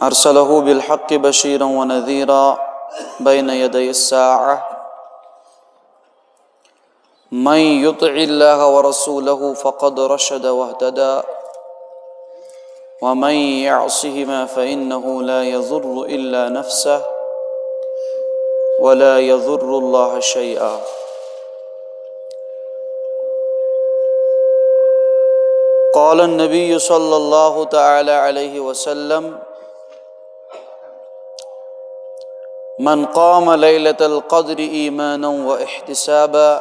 أرسله بالحق بشيرا ونذيرا بين يدي الساعة من يطع الله ورسوله فقد رشد واهتدى ومن يعصهما فإنه لا يضر إلا نفسه ولا يضر الله شيئا. قال النبي صلى الله تعالى عليه وسلم من قام ليلة القدر إيمانا واحتسابا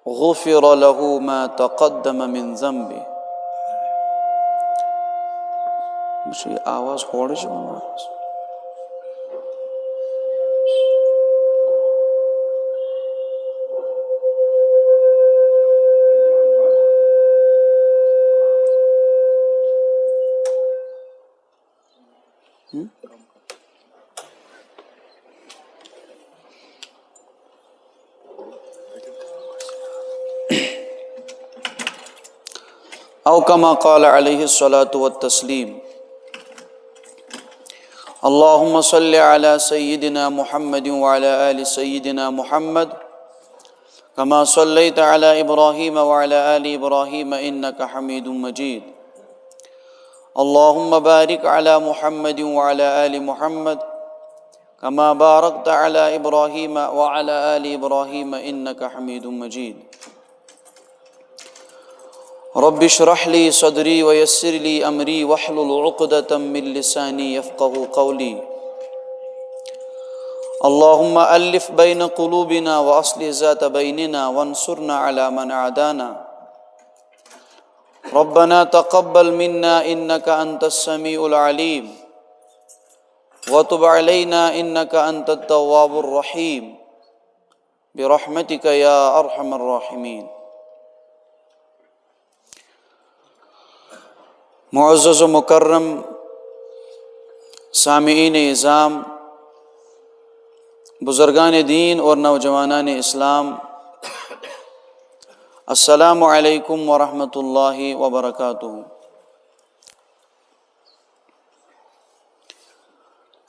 غفر له ما تقدم من ذنبه. مجھے آواز تھوڑی سی او کما قال علیہ الصلاۃ والتسلیم اللہم صل علی سیدنا محمد وعلی آل سیدنا محمد کما صلیت علی ابراہیم وعلی آل ابراہیم انک حمید مجید اللہم بارک علی محمد وعلی آل محمد کما بارکت علی ابراہیم وعلی آل ابراہیم انک حمید مجید رب اشرح لي صدري ويسر لي امري واحلل عقدة من لساني يفقهوا قولي اللهم الف بين قلوبنا واصلح ذات بيننا وانصرنا على من عادانا ربنا تقبل منا انك انت السميع العليم وتب علينا انك انت التواب الرحيم برحمتك يا ارحم الراحمين. معزز و مکرم سامعین اعظام، بزرگان دین اور نوجوانان اسلام، السلام علیکم ورحمۃ اللہ وبرکاتہ۔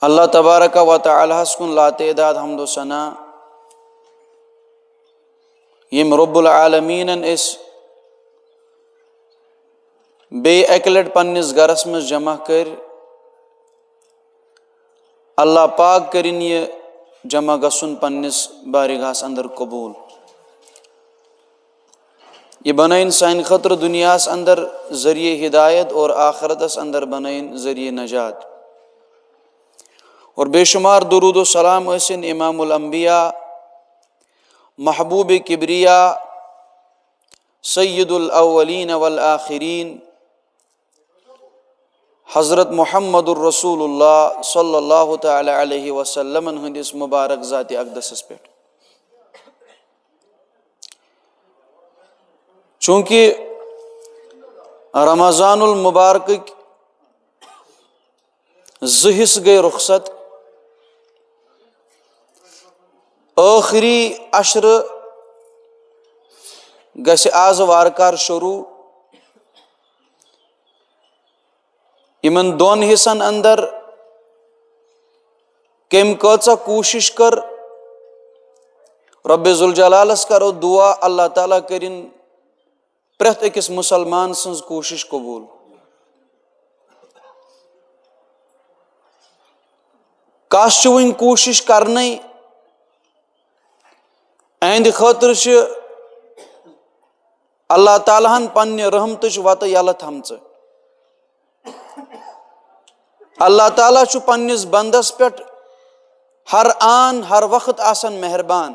اللہ تبارک و تعالیٰ سکن لا تعداد حمد و ثنا یم رب العالمین اس بے اکلٹ پنس گرس مز جمع کر اللہ پاک کرن یہ جمع گسن پنس بارگاہس اندر قبول، یہ بنائن سان خطر دنیاس اندر ذریعہ ہدایت اور آخرتس اندر بنائن ذریعہ نجات، اور بے شمار درود و سلام اسن امام الانبیاء محبوب کبریا سید الاولین والآخرین حضرت محمد الرسول اللہ صلی اللہ تعالی علیہ وسلم ہندس مبارک ذات اقدسس پہ، چونکہ رمضان المبارک زہس گئے رخصت، آخری عشر گژھِ آز وارکار شروع، یمن دون حصن اندر کم کۭژاہ کوشش کر رب ذوالجلالس کرو دعا اللہ تعالیٰ کرن پرٛٮ۪تھ أکِس مسلمان سٕنٛز کوشش قبول۔ کس چھُ وٕنہِ کوشش کرنے اہندِ خٲطرٕ چھِ اللہ تعالیٰ ہن پننہِ رحمتٕچ وتہٕ یلہٕ تھمژٕ۔ اللہ تعالیٰ چھُ پننس بندس پٮ۪ٹھ ہر آن ہر وقت آسان مہربان،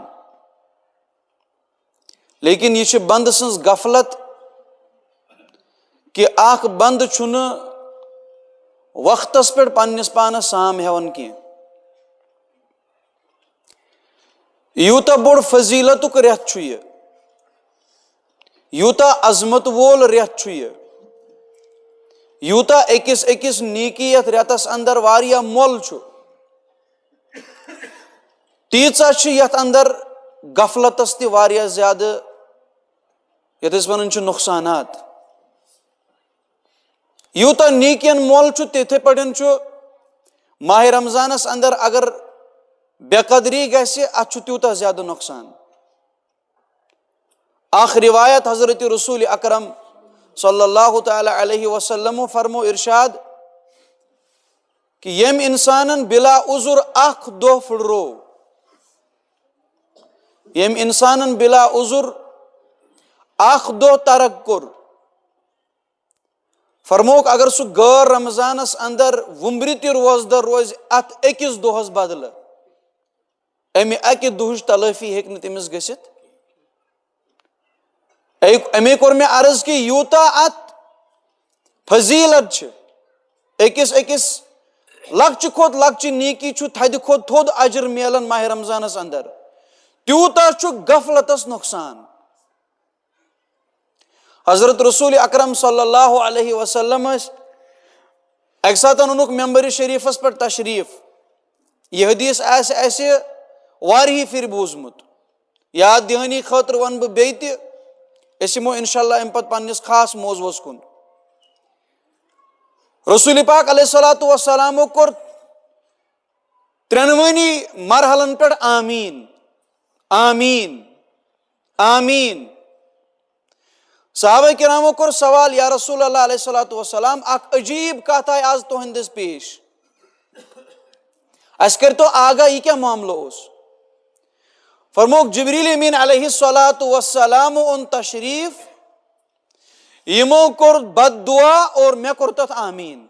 لیکن یہ چھِ بند سٕنٛز غفلت کہ اکھ بند چھُنہٕ وقتس پٮ۪ٹھ پننس پانس سام ہٮ۪وان کینٛہہ۔ یوٗتاہ بوٚڑ فضیلتُک رٮ۪تھ چھُ یہِ، یوٗتاہ عظمت وول رٮ۪تھ چھُ یہِ، یوٗتاہ أکِس نیکی یتھ رٮ۪تس اندر واریاہ مۄل چھُ، تیٖژاہ چھِ یتھ اندر غفلتس تہِ واریاہ زیادٕ یتھ أسۍ ونان چھِ نقصانات۔ یوتہ نیکین مول چھُ تِتھے پٲٹھۍ چھُ ماہ رمضانس اندر اگر بے قدری گژھِ اتھ چھُ تیوٗتاہ زیادٕ نۄقصان. اکھ روایت حضرت رسول اکرم صلی اللہ تعالی علیہ وسلم فرمو ارشاد کہ یم انسانن بلا عذر اکھ دۄہ پھٕٹرو، یم انسانن بلا عذر اکھ دۄہ ترک کوٚر، فرموک اگر سُہ غٲر رمضانس اندر وُمبرِ تہِ روزدر روزِ اتھ أکِس دۄہس بدلہٕ، امہِ اکہِ دۄہٕچ تلٲفی ہیٚکہِ نہٕ تٔمِس گٔژھِتھ. امی کوٚر مےٚ عرض کہِ یوٗتاہ اتھ فضیلت چھِ، أکِس لۄکچہِ کھۄتہٕ لۄکچہِ نیکی چھُ تھدِ کھۄتہٕ تھوٚد اجر میلان ماہ رمضانس اندر، تیوٗتاہ چھُ غفلتس نۄقصان. حضرت رسول اکرم صلی اللہ علیہ وسلم ٲسۍ اکہِ ساتہٕ اوٚنُکھ ممبرِ شریفس پٮ۪ٹھ تشریف. یہ حدیث آسہِ اسہِ واریاہہِ پھرِ بوٗزمُت، یاد دہٲنی خٲطرٕ ونہٕ بہٕ بیٚیہِ تہِ، أسۍ یِمو انشاء اللہ امہِ پتہٕ پننِس خاص موضوعس کُن. رسول پاک علیہ الصلوۃ والسلامو کوٚر ترٛٮ۪نوٕنی مرحلن پٮ۪ٹھ آمیٖن آمیٖن آمیٖن. صحابہ کرامو کوٚر سوال یا رسول اللہ علیہ الصلوۃ والسلام اکھ عجیب کتھ آیہِ آز تُہنٛدِس پیش، اسہِ کٔرۍتو آگاہ یہِ کیٛاہ معاملہٕ اوس؟ فرموک جبریل امین علیہ الصلوۃ والسلام اوٚن تشریف، یِمو کوٚر بد دعا اور مےٚ کوٚر تتھ آمیٖن.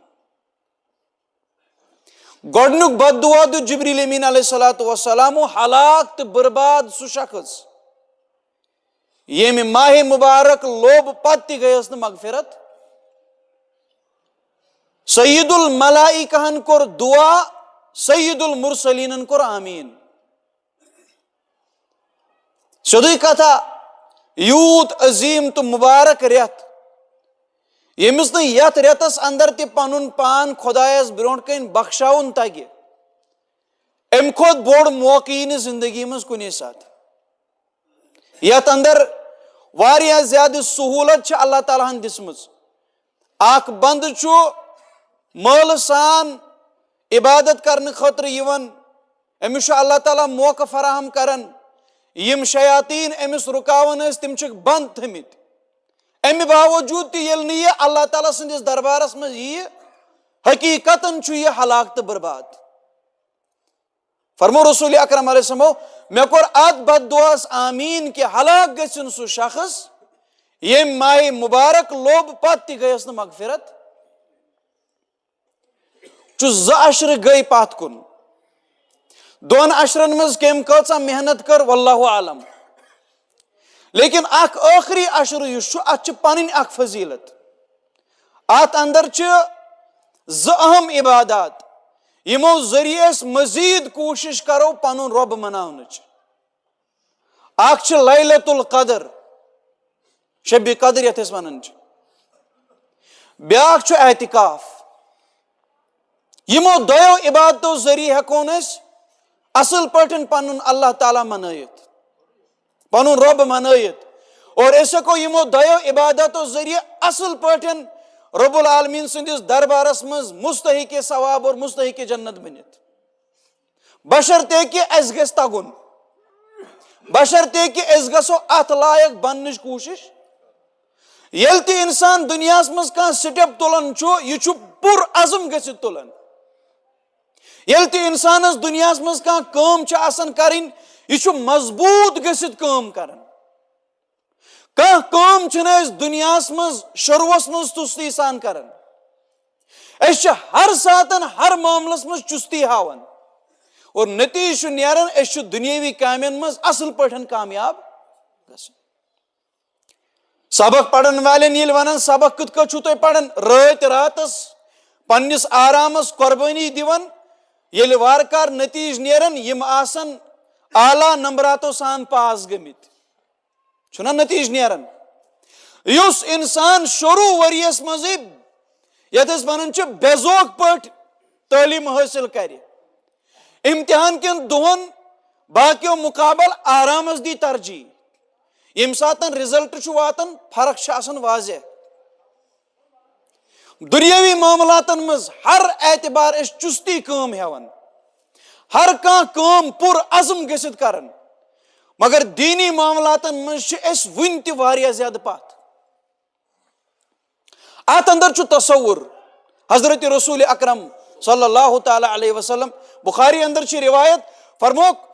گۄڈنیُک بد دعا دیُت جبریل امین علیہ الصلوۃ والسلامو، ہلاک تہٕ برباد سُہ شخص ییٚمہِ ماہ مبارک لوٚب پتہٕ تہِ گٔیَس نہٕ مغفرت. سید الملائکہن کوٚر دعا، سید المرسلیٖنن کوٚر آمیٖن. سیودٕے کتھا، یوٗت عظیٖم تہٕ مُبارک رٮ۪تھ ییٚمِس نہٕ یتھ رٮ۪تس اندر تہِ پنُن پان خۄدایس برونٛٹھ کنۍ بخشاوُن تگہِ، امہِ کھۄتہٕ بوٚڑ موقعہٕ یی نہٕ زندگی منٛز کُنی ساتہٕ. یتھ اندر واریاہ زیادٕ سہوٗلت چھِ اللہ تعالیٰ ہن دِژمٕژ. اکھ بندٕ چھُ مٲلہٕ سان عبادت کرنہٕ خٲطرٕ یِوان، أمِس چھُ اللہ تعالیٰ موقعہٕ فراہم کران. یِم شیاطیٖن أمِس رُکاوان ٲسۍ تِم چھِکھ بنٛد تھٲمٕتۍ، امہِ باوجوٗد تہِ ییٚلہِ نہٕ یہِ اللہ تعالیٰ سٕنٛدِس دربارس منٛز ییہِ، حقیٖقتن چھُ یہِ ہلاک تہٕ برباد. فرمو رسول اکرم علیہ السلامو، مےٚ کوٚر اتھ بد دعاہس آمیٖن کہِ ہلاک گژھِنۍ سُہ شخص ییٚمۍ ماہِ مُبارک لوٚب پتہٕ تہِ گٔیَس نہٕ مغفرت. چھُ 2 عشرٕ گٔے پتھ کُن، 2 عشرن منٛز کٔمۍ کۭژاہ محنت کٔر واللہ عالم، لیکن اکھ ٲخری عشرٕ یُس چھُ اتھ چھِ پنٕنۍ اکھ فضیلت. اتھ اندر چھِ 2 اہم عبادات یِمو ذٔریعہٕ أسۍ مزیٖد کوٗشش کرو پنُن رۄب مناونٕچ. اکھ چھِ لیلۃ القدر، شبِ قدر یتھ أسۍ ونان چھِ، بیاکھ چھُ اعتکاف. یِمو دۄیو عبادتو ذٔریعہٕ ہٮ۪کون أسۍ اصل پٲٹھۍ پنُن اللہ تعالیٰ منٲیِتھ، پنُن رۄب منٲیِتھ، اور أسۍ ہٮ۪کو یِمو دۄیو عبادتو ذٔریعہٕ اصل پٲٹھۍ رب العالمیٖن سٕنٛدِس دربارس منٛز مستحقِ ثواب اور مستحقِ جنت بٔنِتھ. بشرطے کہِ اسہِ گژھِ تگُن، بشرطے کہِ أسۍ گژھو اتھ لایق بننٕچ کوٗشش. ییٚلہِ تہِ انسان دُنیاہس منٛز کانٛہہ سٹیپ تُلان چھُ، یہِ چھُ پُر عزم گٔژھِتھ تُلان. ییٚلہِ تہِ انسانس دُنیاہس منٛز کانٛہہ کٲم چھِ آسان کرٕنۍ، یہِ چھُ مضبوٗط گٔژھِتھ کٲم کران. کانٛہہ کٲم چھِنہٕ أسۍ دُنیاہس منٛز شروٗعس منٛز تُستی سان کران، أسۍ چھِ ہر ساتن ہر معاملس منٛز چُستی ہاوان، اور نتیٖجہٕ چھُ نیران أسۍ چھِ دُنیٲوی کامٮ۪ن منٛز اصل پٲٹھۍ کامیاب گژھان. سبق پرن والٮ۪ن ییٚلہِ ونان سبق کِتھ کٲٹھۍ چھُو تُہۍ پران، رٲتۍ راتس پننِس آرامس قۄربٲنی دِوان، ییٚلہِ وارٕ کارٕ نتیٖجہٕ نیران یِم آسان اعلیٰ نمبراتو سان پاس گٔمٕتۍ، چھُنہ نتیٖجہٕ نیران. یُس انسان شروٗع ؤرۍیس منٛزٕے یتھ أسۍ ونان چھِ بے ذوق پٲٹھۍ تعلیٖم حٲصِل کرِ، امتحان کٮ۪ن دۄہن باقیو مُقابل آرامس دی ترجیح، ییٚمہِ ساتہٕ رِزلٹ چھُ واتان فرق چھِ آسان واضح. دنیاوی معاملاتن مز ہر اعتبار اس چستی کام ہیوان، ہر کام پر عزم گژھت کرن، مگر دینی معاملاتن مز اس ون تہ واریاہ زیادہ پتھ۔ ات اندر چھ تصور حضرت رسول اکرم صلی اللہ تعالی علیہ وسلم، بخاری اندر چھ روایت فرموک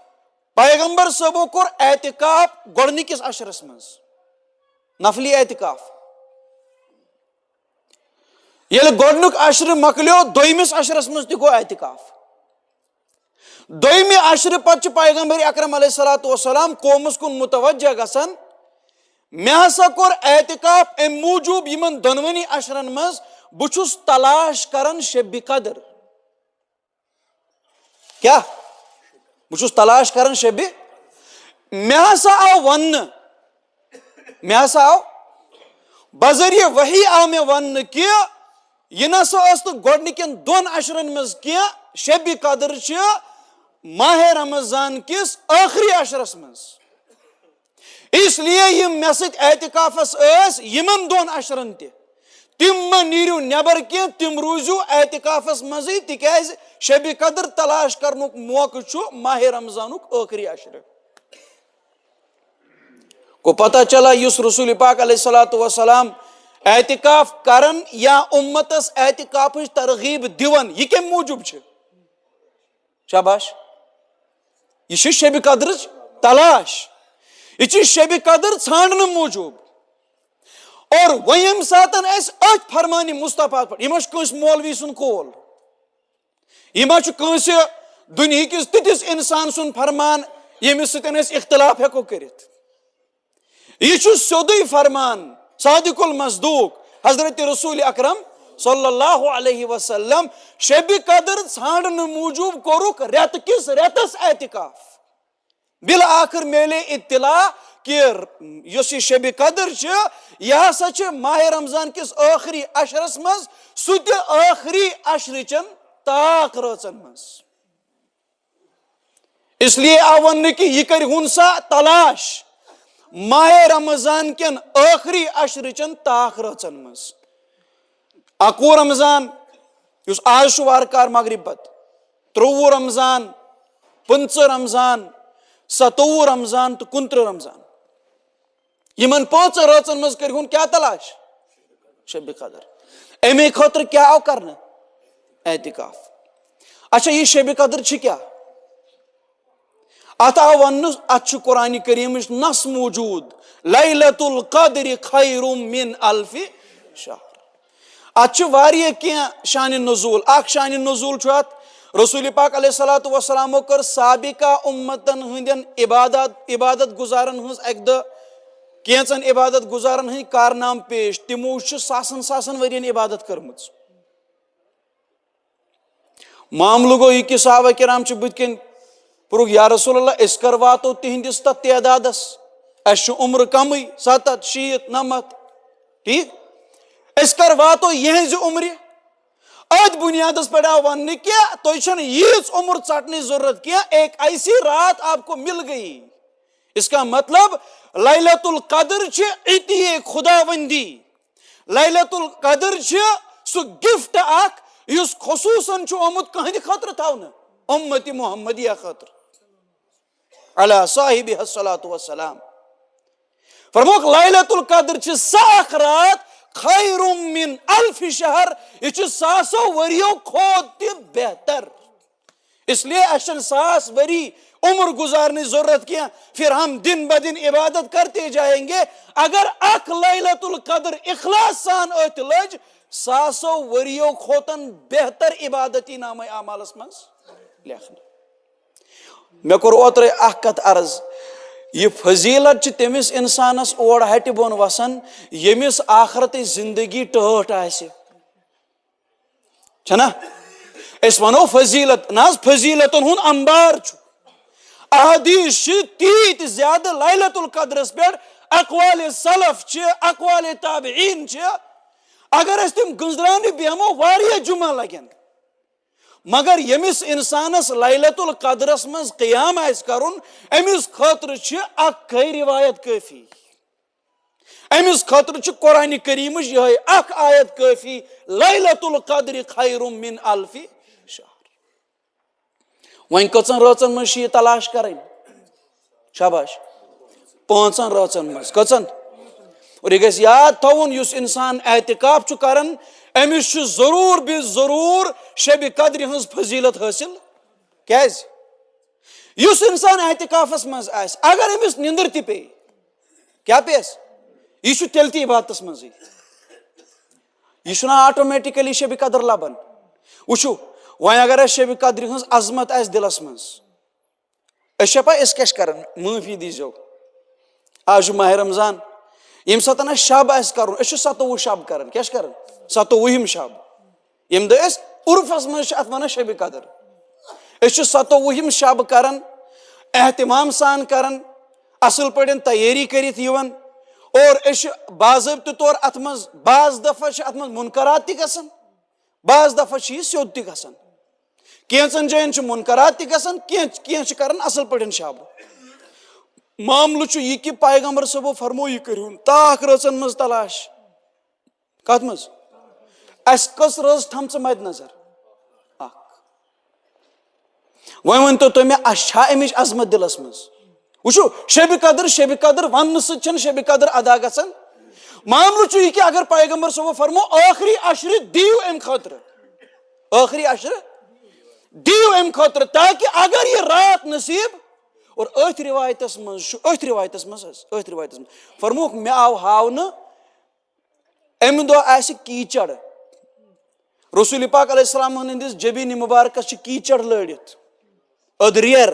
پیغمبر صاحبو کور اعتکاف گۄڈنِکِس عشرس مز، نفلی اعتکاف۔ ییٚلہِ گۄڈنیُک عشرٕ مۄکلیو دویمِس عشرس مز تہِ گوٚو اعتکاف۔ دویمہِ عشرٕ پتہٕ چھُ پیغمبر اکرم علیہ الصلوۃ والسلام قومس کُن متوجہ گژھان، مےٚ ہسا کوٚر اعتکاف امہِ موٗجوٗب یِمن دۄنوٕنی عشرن منٛز بہٕ چھُس تلاش کران شبِ قدر۔ کیٛاہ؟ بہٕ چھُس تلاش کران شبِ، مےٚ ہسا آو بذریعہ وحی آو مےٚ وننہٕ کہِ یہِ نسا ٲس نہٕ گۄڈنِکٮ۪ن دۄن عشرن منٛز کینٛہہ، شبِ قدر چھِ ماہ رمضان کِس ٲخری عشرس منٛز، اس لیے یِم مےٚ سۭتۍ اعتکافس ٲسۍ یِمن دۄن عشرن تہِ تِم مہ نیٖرِو نٮ۪بر کینٛہہ، تِم روٗزِو اعتکافس منٛزٕے، تِکیٛازِ شبِ قدر تلاش کرنُک موقعہٕ چھُ ماہ رمضانُک ٲخری عشرٕ۔ کو پتہ چلا یُس رسول پاک علیہ الصلوۃ والسلام اعتکاف کرن یا امتس اعتکافٕچ ترغیب دِوان، یہِ کمہِ موٗجوٗب چھِ؟ شاباش، یہ چھِ شبِ قدرٕچ تلاش، یہ چھِ شبِ قدر ژھانڈنہٕ موٗجوٗب۔ اور وۄنۍ ییٚمہِ ساتن أسۍ أتھۍ فرمانہِ مصطفیٰ پٮ۪ٹھ، یہِ ما چھُ کٲنٛسہِ مولوی سُنٛد کول، یہِ ما چھُ کٲنٛسہِ دُنہِکِس تِتھِس اِنسان سُنٛد فرمان ییٚمِس سۭتۍ أسۍ اختلاف ہٮ۪کو کٔرِتھ، یہ چھُ سیوٚدُے فرمان صادق المصدوق حضرت رسول اکرم صلی اللہ علیہ وسلم۔ شبِ قدر ژھانڈنہٕ موٗجوٗب کوٚرُکھ رٮ۪تہٕ کِس رٮ۪تس اعتکاف۔ بالآخر میلے اطلاع کہ یۄس یہِ شبِ قدر چھِ یہِ ہسا چھِ ماہ رمضان کِس ٲخری عشرس منٛز، سُہ تہِ ٲخری عشرٕچن طاق رٲژن منٛز۔ اس لیے آو وننہٕ کہ یہِ کرِہُن سا تلاش ماہ رمضان کٮ۪ن ٲخری عشرٕچن طاق رٲژن منٛز۔ 21 رمضان یُس آز چھُ وارٕ کارٕ مغرب پتہٕ، 23 رمضان، 25 رمضان، 27 رمضان تہٕ 29 رمضان، یِمن 5 رٲژن منٛز کرِہُن کیٛاہ تلاش؟ شبِ قدر۔ امی خٲطرٕ کیٛاہ آو کرنہٕ؟ اعتکاف۔ اچھا یہ شبِ قدر چھِ کیٛاہ؟ ات آو وننہٕ، ات چھُ قرآنِ کریٖمٕچ نص موٗجوٗد، لیلۃ القدر خیر من الف شہر۔ ات چھِ واریاہ کینٛہہ شانِ نزول، اکھ شانِ نزول چھُ ات رسول پاک علیہ الصلوۃ والسلامو کٔر سابقہ امتن ہٕنٛدٮ۪ن عبادت گزارن ہٕنٛز اکہِ دۄہ کینٛژن عبادت گزارن ہٕنٛدۍ کارنامہٕ پیش، تِمو چھِ ساسن ؤرین عبادت کٔرمٕژ۔ معاملہٕ گوٚو یہِ کہِ صحابہ کرام چھِ بٕتھۍ کَنۍ پوٚرُکھ یا رسول اللہ أسۍ کر واتو تِہنٛدِس تتھ تعدادس، اَسہِ چھُ عمر کمٕے، 70 شیٖت 90، ٹھیٖک، أسۍ کر واتو یِہنٛزِ عمرِ۔ اتھ بنیادس پٮ۪ٹھ آو وننہٕ کہ تۄہہِ چھنہٕ ییٖژ عمر ژٹنٕچ ضروٗرت کینٛہہ، ایک ایسی رات آپ کو مل گئی۔ اس کا مطلب لیلۃ القدر چھِ عطیہ خداوندی، لیلۃ القدر چھِ سُہ گفٹ اکھ یُس خصوٗصاً چھُ آمُت کٕہٕنٛدِ خٲطرٕ تھاونہٕ، اُمتِ محمدیہ خٲطرٕ علیٰ صاحبہ الصلاۃ والسلام۔ فرموکھ لیلۃ القدر چھِ سۄ اکھ رات خیر من الف شہر، یہ چھِ 100 ؤریو کھۄتہٕ تہِ بہتر۔ اس لیے اَسہِ چھنہٕ 100 ؤری عمر گزارنٕچ ضروٗرت کینٛہہ، پھر ہم دن بدن عبادت کرتے جائیں گے۔ اگر اکھ لیلۃ القدر اخلاص سان أتھۍ لٔج، 100 ؤریو کھۄتن بہتر عبادتی نامے اعمالس منٛز لیکھنہٕ۔ مےٚ کوٚر اوترے اکھ کتھ عرض، یہ فضیلت چھِ تٔمِس انسانس اور ہٹہِ بۄن وسان ییٚمِس آخرتٕچ زندگی ٹٲٹھ آسہِ، چھنا؟ أسۍ ونو فضیلت، نہ حظ فضیلتن ہُنٛد امبار چھُ، احادیث چھِ تیٖتۍ زیادٕ لیلۃ القدرس پٮ۪ٹھ، اقوالِ سلف چھِ، اقوالِ تابعین چھِ، اگر أسۍ تِم گٔنٛزراونہِ بیٚہمو واریاہ جمعہ لگن، مگر ییٚمِس انسانس لیلۃ القدرس منٛز قیام آسہِ کرُن، أمِس خٲطرٕ چھِ اکھٕے روایت کٲفی، امس خاطر چھ قرآن کریم یہ اخ آیت کافی لیلۃ القدر خیر من الف شہر. وۄنۍ کٔژن رٲژن منٛز چھِ یہ تلاش کرٕنۍ؟ شاباش 5 رٲژن منٛز. کٔژن؟ اور یہ گژھِ یاد تھاوُن یُس انسان احتکاف چھُ کران أمِس چھُ ضروٗر بے ضروٗر شبِ قدرِ ہٕنٛز فضیلت حٲصِل. کیازِ؟ یُس انسان احتکافس منٛز آسہِ اگر أمِس نِندٕر تہِ پیٚیہِ کیٛاہ پیٚیس یہ چھُ تیٚلہِ تہِ عبادتس منٛزٕے. یہ چھُنہ آٹومیٹِکلی شبِ قدر لبان. وٕچھِو وۄنۍ اگر اَسہِ شبِ قدرِ ہٕنٛز عظمت آسہِ دلس منٛز أسۍ چھا پاے أسۍ کیٛاہ چھِ کران؟ معٲفی دیٖزیو آز چھُ ماہِ رمضان ییٚمہِ ساتہٕ اَسہِ شب آسہِ کرُن أسۍ چھِ 27 شب کران. کیٛاہ چھِ کران؟ 27ہِم شب ییٚمہِ دۄہ أسۍ عرفس منٛز چھِ اتھ ونان شبِ قدر. أسۍ چھِ 27ہِم شب کران احتمام سان کران اصل پٲٹھۍ تیٲری کٔرِتھ یِوان اور أسۍ چھِ باضٲبطہٕ طور اتھ منٛز بعض دفعہ چھِ اتھ منٛز مُنکرات تہِ گژھان بعض دفعہ چھِ یہِ سیوٚد تہِ گژھان. کینٛژن جاین چھِ مُنکرات تہِ گژھان کینٛہہ چھِ کران اصل پٲٹھۍ شب. معاملہٕ چھُ یہِ کہِ پیغمبر صٲبو فرمو یہِ کٔرۍہُن تاکھ رٲژن منٛز تلاش. کتھ منٛز؟ اَسہِ کٔژ رٲژ تھٲمژٕ مدِ نظر؟ اکھ. وۄنۍ ؤنۍتو تُہۍ مےٚ اَسہِ چھا امِچ عظمت دلس منٛز؟ وٕچھِو شبِ قدر وننہٕ سۭتۍ چھنہٕ شبِ قدر ادا گژھان. معاملہٕ چھُ یہِ کہِ اگر پیغمبر صٲبو فرمو ٲخری عشرِ دِیِو امہِ خٲطرٕ ٲخری عشرٕ دِیِو امہِ خٲطرٕ تاکہِ اگر یہِ رات نصیٖب اور أتھۍ رِوایتس منٛز چھُ أتھۍ رِوایتس منٛز فرموکھ مےٚ آو ہاونہٕ امہِ دۄہ آسہِ کیٖچڑ. رسول پاک علیہ السلام ہٕنٛدِس جبیٖنہِ مُبارکس چھِ کیٖچڑ لٲڑِتھ أدریر.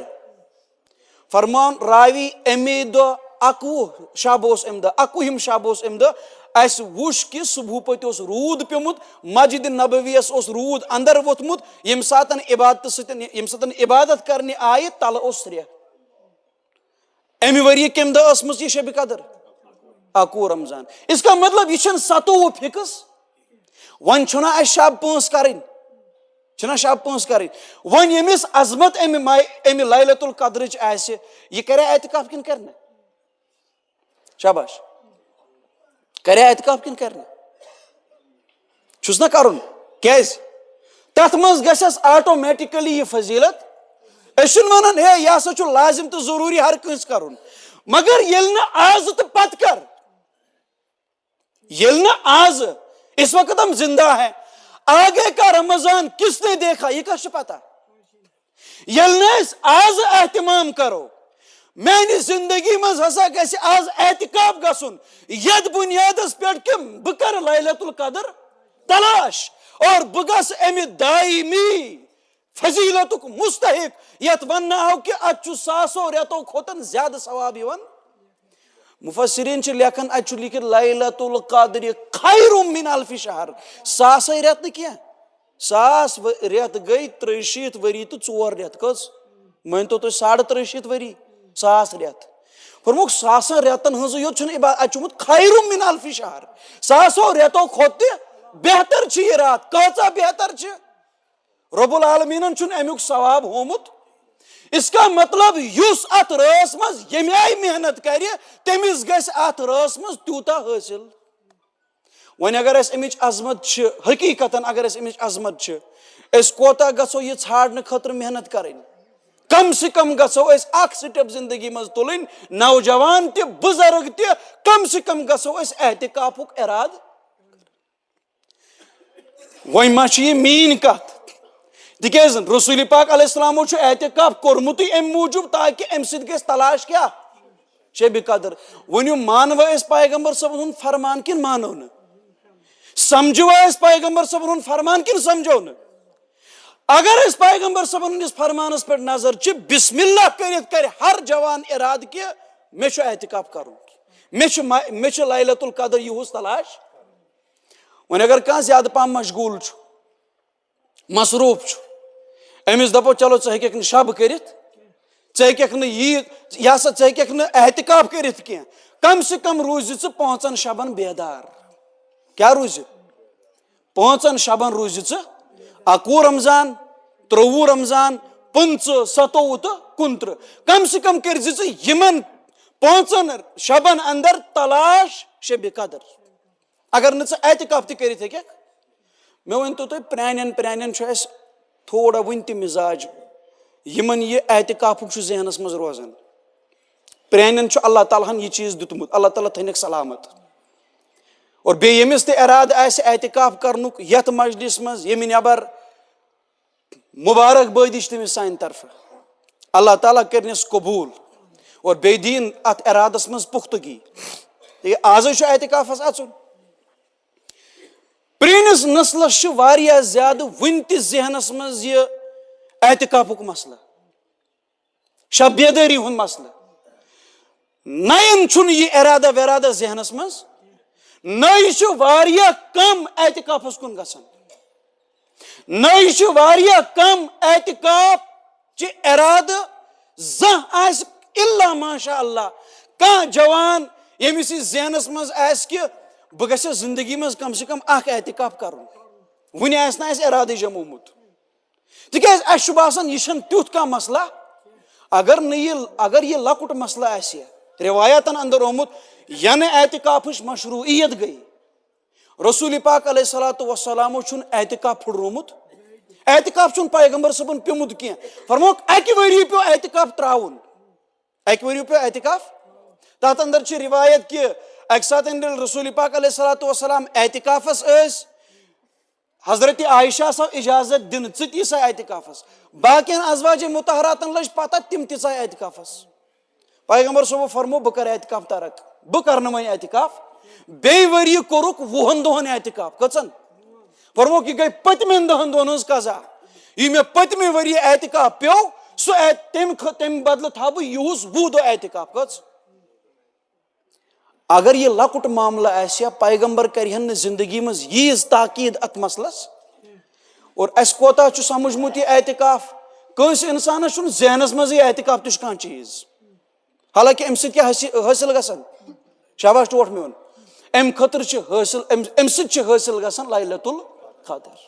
فرمان راوی امی دۄہ 21 شب اوس امہِ دۄہ 21ہِم شب اوس امہِ دۄہ اَسہِ وُچھ کہِ صبحہٕ پٔتۍ اوس روٗد پیوٚمُت مسجدِ نبویَس اوس روٗد اندر ووٚتھمُت ییٚمہِ ساتہٕ عبادتہٕ سۭتۍ ییٚمہِ ساتہٕ عبادت کرنہِ آیہِ تلہٕ اوس سرٛیٚح. امہِ ؤریہِ کمہِ دۄہ ٲسمٕژ یہِ شبِ قدر؟ 21 رمضان. اس کا مطلب یہ چھنہٕ 27 فِکس. وۄنۍ چھُنہ اَسہِ شب 5 کرٕنۍ چھِنہ شب 5 کرٕنۍ. وۄنۍ ییٚمِس عظمت امہِ لیلۃ القدرٕچ آسہِ یہِ کریا اعتکاف کِنہٕ کرِ نہٕ؟ شاباش کریا اعتکاف کِنہٕ کرِ نہٕ؟ چھُس نہ کرُن. کیازِ؟ تتھ منٛز گژھٮ۪س آٹومیٹِکلی یہِ فضیلت. أسۍ چھِنہٕ ونان ہے یہِ ہسا چھُ لازم تہٕ ضروٗری ہر کٲنٛسہِ کرُن مگر ییٚلہِ نہٕ آزٕ تہٕ پتہٕ کر ییٚلہِ نہٕ آزٕ اس وقت ہم زندہ ہیں آگے کا رمضان کس نے دیکھا یہ کس چھُ پتہ. ییٚلہِ نہٕ أسۍ آز احتمام کرو میانہِ زندگی منٛز ہسا گژھِ آز احتکاف گژھُن یتھ بُنیادس پٮ۪ٹھ کہ بہٕ کرٕ لیلۃ القدر تلاش اور بہٕ گژھٕ امہِ دائمی فضیلتُک مستحق یتھ وننہٕ آو کہ اتھ چھُ 100 رٮ۪تو کھۄتن زیادٕ ثواب یِوان. مفسرین چھِ لیکھان اتہِ چھُ لیکھِتھ لیلۃ القدر خیر من الف شہر. 100 رٮ۪تھ نہٕ کینٛہہ 100 رٮ۪تھ گٔے 63 ؤری تہٕ 4 رٮ۪تھ. کٔژ مٲنۍتو تُہۍ 63 ؤری 100 رٮ۪تھ. فرموکھ 100 رٮ۪تن ہٕنٛزٕے یوت چھُنہٕ عبادت اتہِ چھُمُت خیر من الف شہر. 100 رٮ۪تو کھۄتہٕ تہِ بہتر چھِ یہِ رات. کۭژاہ بہتر چھِ؟ رب العالمیٖنن چھُنہٕ امیُک ثواب ہومُت. اس کا مطلب یُس اتھ رٲژ منٛز ییٚمہِ آیہِ محنت کرِ تٔمِس گژھِ اتھ رٲژ منٛز تیوٗتاہ حٲصِل. وۄنۍ اگر اَسہِ امِچ عظمت چھِ حقیٖقتن اگر اَسہِ امِچ عظمت چھِ أسۍ کوتاہ گژھو یہِ ژھانڈنہٕ خٲطرٕ محنت کرٕنۍ. کم سے کم گژھو أسۍ اکھ سٹیپ زندگی منٛز تُلٕنۍ نوجوان تہِ بُزرگ تہِ کم سے کم گژھو أسۍ احتکافُک ارادٕ. وۄنۍ ما چھِ یہِ میٲنۍ کتھ تِکیازِ رسول پاک علیہ السلامو چھُ احتکاف کوٚرمُتٕے امہِ موٗجوٗب تاکہِ امہِ سۭتۍ گژھِ تلاش کیٛاہ؟ شبِ قدر. ؤنِو مانوا أسۍ پیغمبر صٲبن ہُنٛد فرمان کِنہٕ مانو نہٕ؟ سمجھوا أسۍ پیغمبر صٲبن ہُنٛد فرمان کِنہٕ سمجھو نہٕ؟ اگر أسۍ پیغمبر صٲبن ہٕنٛدِس فرمانس پٮ۪ٹھ نظر چھِ بسم اللہ کٔرِتھ کرِ ہر جوان ارادٕ کہِ مےٚ چھُ احتکاف کرُن مےٚ چھُ لیلۃ القدر یِہُس تلاش. وۄنۍ اگر کانٛہہ زیادٕ پہم مشغوٗل چھُ مصروٗف چھُ أمِس دپو چلو ژٕ ہیٚککھ نہٕ شب کٔرِتھ ژٕ ہیٚککھ نہٕ یہِ ہسا ژٕ ہیٚککھ نہٕ احتکاف کٔرِتھ کینٛہہ کم سے کم روٗزِ ژٕ 5 شبن بیدار. کیٛاہ روٗزِ؟ 5 شبن روٗزِ ژٕ 21 رمضان 23 رمضان 25 27 تہٕ 29 کم سے کم کٔرزِ ژٕ یِمن 5 شبن اندر تلاش شب قدر اگر نہ اعتکاف تہ کرتھ ہیکھ مے ونتو تہ پرانین اس تھوڑا ون تہ مزاج یمن یہ اعتکاف ذہنس مز روزان پرانین اللہ تعالیٰ ہن یہ چیز دتمت اللہ تعالیٰ تھنک سلامت اور بیٚیہِ ییٚمِس تہِ ارادٕ آسہِ اعتکاف کرنُک یتھ مجلس منٛز ییٚمہِ نیبر مبارک بٲدی چھِ تٔمِس سانہِ طرفہٕ اللہ تعالیٰ کٔرنس قبوٗل اور بیٚیہِ دِیِن اتھ ارادس منٛز پختگی آزے چھُ اعتکافس اژُن پرٲنِس نسلس چھُ واریاہ زیادٕ وُنہِ تہِ ذہنس منٛز یہِ اعتکافُک مسلہٕ شب بیدٲری ہُنٛد مسلہٕ نین چھُنہٕ یہِ ارادہ ویرادہ ذہنس منٛز نئی چھُ واریاہ کم اعتکافس کُن گژھان نئی چھُ واریاہ کم اعتکاف چہِ ارادٕ زانٛہہ آسہِ الا ماشاء اللہ کانٛہہ جوان ییٚمِس یہِ ذہنس منٛز آسہِ کہِ بہٕ گژھٕ زندگی منٛز کم سے کم اکھ اعتکاف کرُن وُنہِ آسہِ نہٕ اَسہِ ارادٕے جمومُت تِکیٛازِ اَسہِ چھُ باسان یہِ چھُنہٕ تیُتھ کانٛہہ مسلہ اگر یہ لۄکُٹ مسلہٕ آسہِ روایتن اندر آمُت ینہٕ اعتکافٕچ مشروعیت گٔے رسول پاک علیہ الصلوۃ والسلامو چھُنہٕ اعتکاف پھُٹرومُت اعتکاف چھُنہٕ پیغمبر صٲبن پیوٚمُت کینٛہہ فرمووُکھ اکہِ ؤری پیوٚو اعتکاف ترٛاوُن اکہِ ؤری پیوٚو اعتکاف تتھ اندر چھِ روایت کہِ اکہِ ساتہٕ ییٚلہِ رسول پاک علیہ الصلوۃ والسلام اعتکافس ٲسۍ حضرت عائشہ سو اجازت دِنہٕ ژٕ تہِ سا اعتکافس باقین ازواج مطہراتن لٔج پتہ تِم تہِ ژاے اعتکافس پیغمبر صٲبو فرموو بہٕ کرٕ اعتکاف ترک بہٕ کرٕ نہٕ وۄنۍ اعتکاف بیٚیہِ ؤری کوٚرُکھ 20 دۄہن اعتکاف کٔژن فرمووُکھ یہِ گٔے پٔتمٮ۪ن 10 دۄہن ہٕنٛز قضا یہِ مےٚ پٔتمہِ ؤری اعتکاف پیوٚو سُہ تمہِ بدلہٕ تھاو بہٕ یِہُس 20 دۄہ اعتکاف کٔژ اگر یہ لۄکُٹ معاملہٕ آسہِ ہا پیغمبر کرہن نہٕ زندگی منٛز ییٖژ تاکیٖد اتھ مسلس اور اسہِ کوتاہ چھُ سمجھمُت یہِ اعتکاف کٲنٛسہِ انسانس چھُنہٕ ذہنس منٛزٕے اعتکاف تہِ چھُ کانٛہہ چیٖز حالانکہِ امہِ سۭتۍ کیٛاہ حٲصِل گژھان شاباش ٹوٹھ میون امہِ خٲطرٕ چھِ حٲصِل امہِ سۭتۍ چھِ حٲصِل گژھان لیلۃ القدر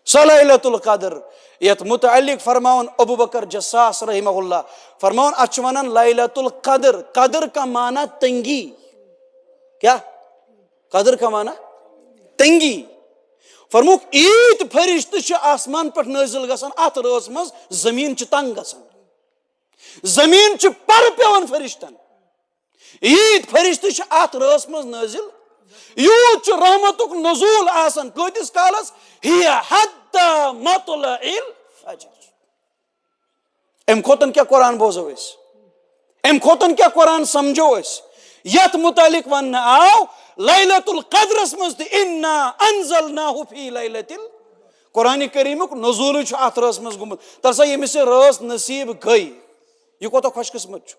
سۄ لیلۃ القدر یتھ متعلق فرماون ابو بکر جساس رحمہ اللہ فرماون اتھ چھِ ونان لیلۃ القدر قدر کا معنی تنگی کیا قدر کا معنی تنگی فرمووُکھ ایٖتۍ فرشتہٕ چھِ آسمان پٮ۪ٹھ نٲزِل گژھان اتھ رٲژ منٛز زمیٖن چھِ تنگ گژھان زمیٖن چھِ پرٕ پیوان فرشتن ایٖتۍ فرشتہٕ چھِ اتھ رٲژ منٛز نٲزِل یوٗت چھُ رحمتُک نزوٗل آسان کۭتِس کالس ہِیَ حتیٰ مطلع الفجر امہِ کھۄتن کیٛاہ قرآن بوزو أسۍ امہِ کھۄتن کیٛاہ قرآن سمجھو أسۍ یتھ متعلق وننہٕ آو لیلۃ القدرس منٛز تہِ اِنا انزلناہ فی لیلۃ قرآنِ کریٖمُک نزوٗلٕے چھُ اتھ رٲژ منٛز گوٚمُت ترسا ییٚمِس یہِ رٲژ نصیٖب گٔے یہ کوتاہ خوش قسمت چھُ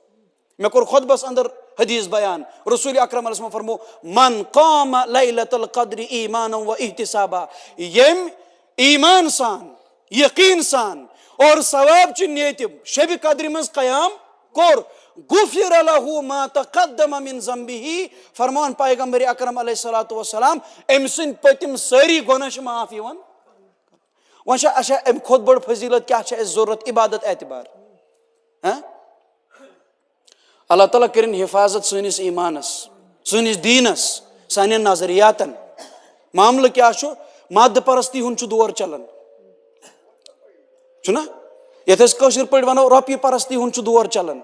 مےٚ کوٚر خۄطبس اندر حدیث بیان رسول اکرم علیہ وسلم فرمو من قام لیلۃ القدر ایمانا و احتسابا ییٚمۍ ایمان سان یقیٖن سان اور ثواب چہِ نیتہِ شبِ قدرِ منٛز قیام کوٚر غفر لہ ما تقدم من ذنبہ فرمان پیغمبر اکرم علیہ الصلوۃ والسلام أمۍ سٕنٛدۍ پٔتِم سٲری گۄناہ چھِ معاف یِوان وۄنۍ چھا اچھا امہِ کھۄتہٕ بٔڑ فضیلت کیٛاہ چھِ اَسہِ ضروٗرت عبادت اعتبار اللہ تعالیٰ کٔرِنۍ حفاظت سٲنِس ایمانس سٲنِس دیٖنس سانٮ۪ن نظریاتن معاملہٕ کیٛاہ چھُ مادٕ پرستی ہُنٛد چھُ دور چلان چھُنہ یتھ أسۍ کٲشِر پٲٹھۍ ونو رۄپیہِ پرستی ہُنٛد چھُ دور چلان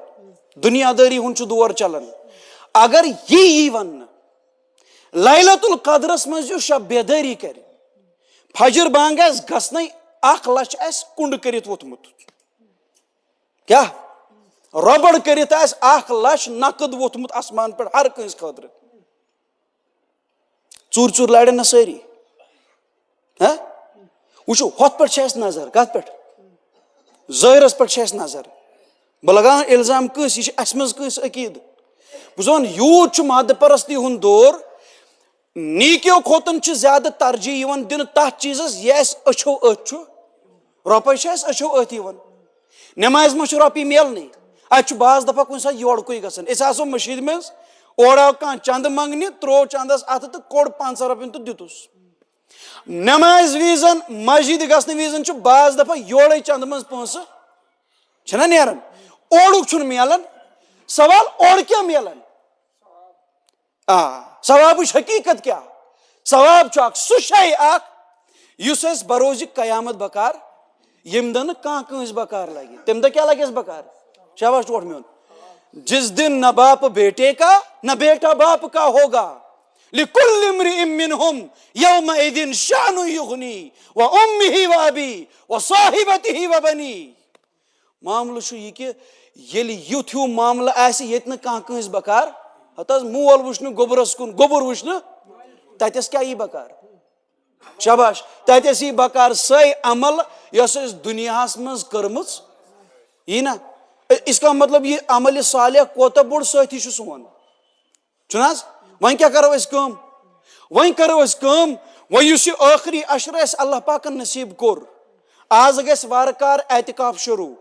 دُنیا دٲری ہُنٛد چھُ دور چلان اگر یہِ یی وننہٕ لیلۃ القدرس منٛز یُس شب بیدٲری کرِ فجر بانگ آسہِ گژھنَے 1,00,000 آسہِ کُنڈٕ کٔرِتھ ووٚتھمُت کیٛاہ رۄبڑ کٔرِتھ آسہِ 1,00,000 نقد ووٚتھمُت آسمان پٮ۪ٹھ ہر کٲنٛسہِ خٲطرٕ ژوٗر لارن نہ سٲری وٕچھو ہۄتھ پٮ۪ٹھ چھِ اَسہِ نظر کتھ پٮ۪ٹھ ظٲہرس پٮ۪ٹھ چھِ اَسہِ نظر بہٕ لگاوان الزام کٲنٛسہِ یہِ چھِ اَسہِ منٛز کٲنٛسہِ عقیٖدٕ بہٕ چھُس وَنان یوٗت چھُ مادٕ پرستی ہُنٛد دور نیٖکیو کھۄتہٕ چھِ زیادٕ ترجیح یِوان دِنہٕ تتھ چیٖزس یہِ اَسہِ أچھو أتھۍ چھُ رۄپے چھِ اَسہِ أچھو أتھۍ یِوان نٮ۪مازِ منٛز چھُ رۄپیہِ میلنٕے اتہِ چھُ بعض دفعہ کُنہِ ساتہٕ یورکُے گژھان أسۍ آسو مٔشیٖد منٛز اورٕ آو کانٛہہ چندٕ منٛگنہِ ترٛوو چندس اتھٕ تہٕ کوٚڑ 500 رۄپین تہٕ دِتُس نٮ۪مازِ وِزن مسجد گژھنہٕ وِزن چھُ بعض دفعہ یورے چندٕ منٛز پونٛسہٕ چھِنہ نیران اورُک چھُنہٕ میلان سوال اور کیا ملان ثواب حقیقت کیا ثواب چھ سہ شے اس بروز قیامت بکار یم دہ کھانا کنس بکار لگی تم دہ کیا لگس بکار شاباش ٹوٹ میون جس دن نہ باپ بیٹے کا نہ بیٹا باپ کا ہوگا لِكُلِّ امْرِئٍ مِّنْهُمْ يَوْمَئِذٍ شَأْنٌ يُغْنِي وَأُمِّهِ وَأَبِيهِ وَصَاحِبَتِهِ وَبَنِيهِ معاملہ چھ یہ کہ ییٚلہِ یُتھ ہیوٗ معاملہ آسہِ ییٚتہِ نہٕ کانٛہہ کٲنٛسہِ بکار ہتہٕ حظ مول وٕچھنہٕ گوٚبرس کُن گوٚبُر وٕچھنہٕ تتٮ۪س کیٛاہ یی بکار شاباش تتٮ۪س یی بکار سۄے عمل یۄس أسۍ دُنیاہس منٛز کٔرمٕژ یی نا اس کا مطلب یہ عمل صالح کوتاہ بوٚڑ سٲتھی چھُ سون چھُنہٕ حظ وۄنۍ کیٛاہ کرو أسۍ کٲم وۄنۍ کرو أسۍ کٲم وۄنۍ یُس یہِ ٲخری عشرٕ اَسہِ اللہ پاکن نصیٖب کوٚر آز گژھِ وارٕ کار اعتکاف شروٗع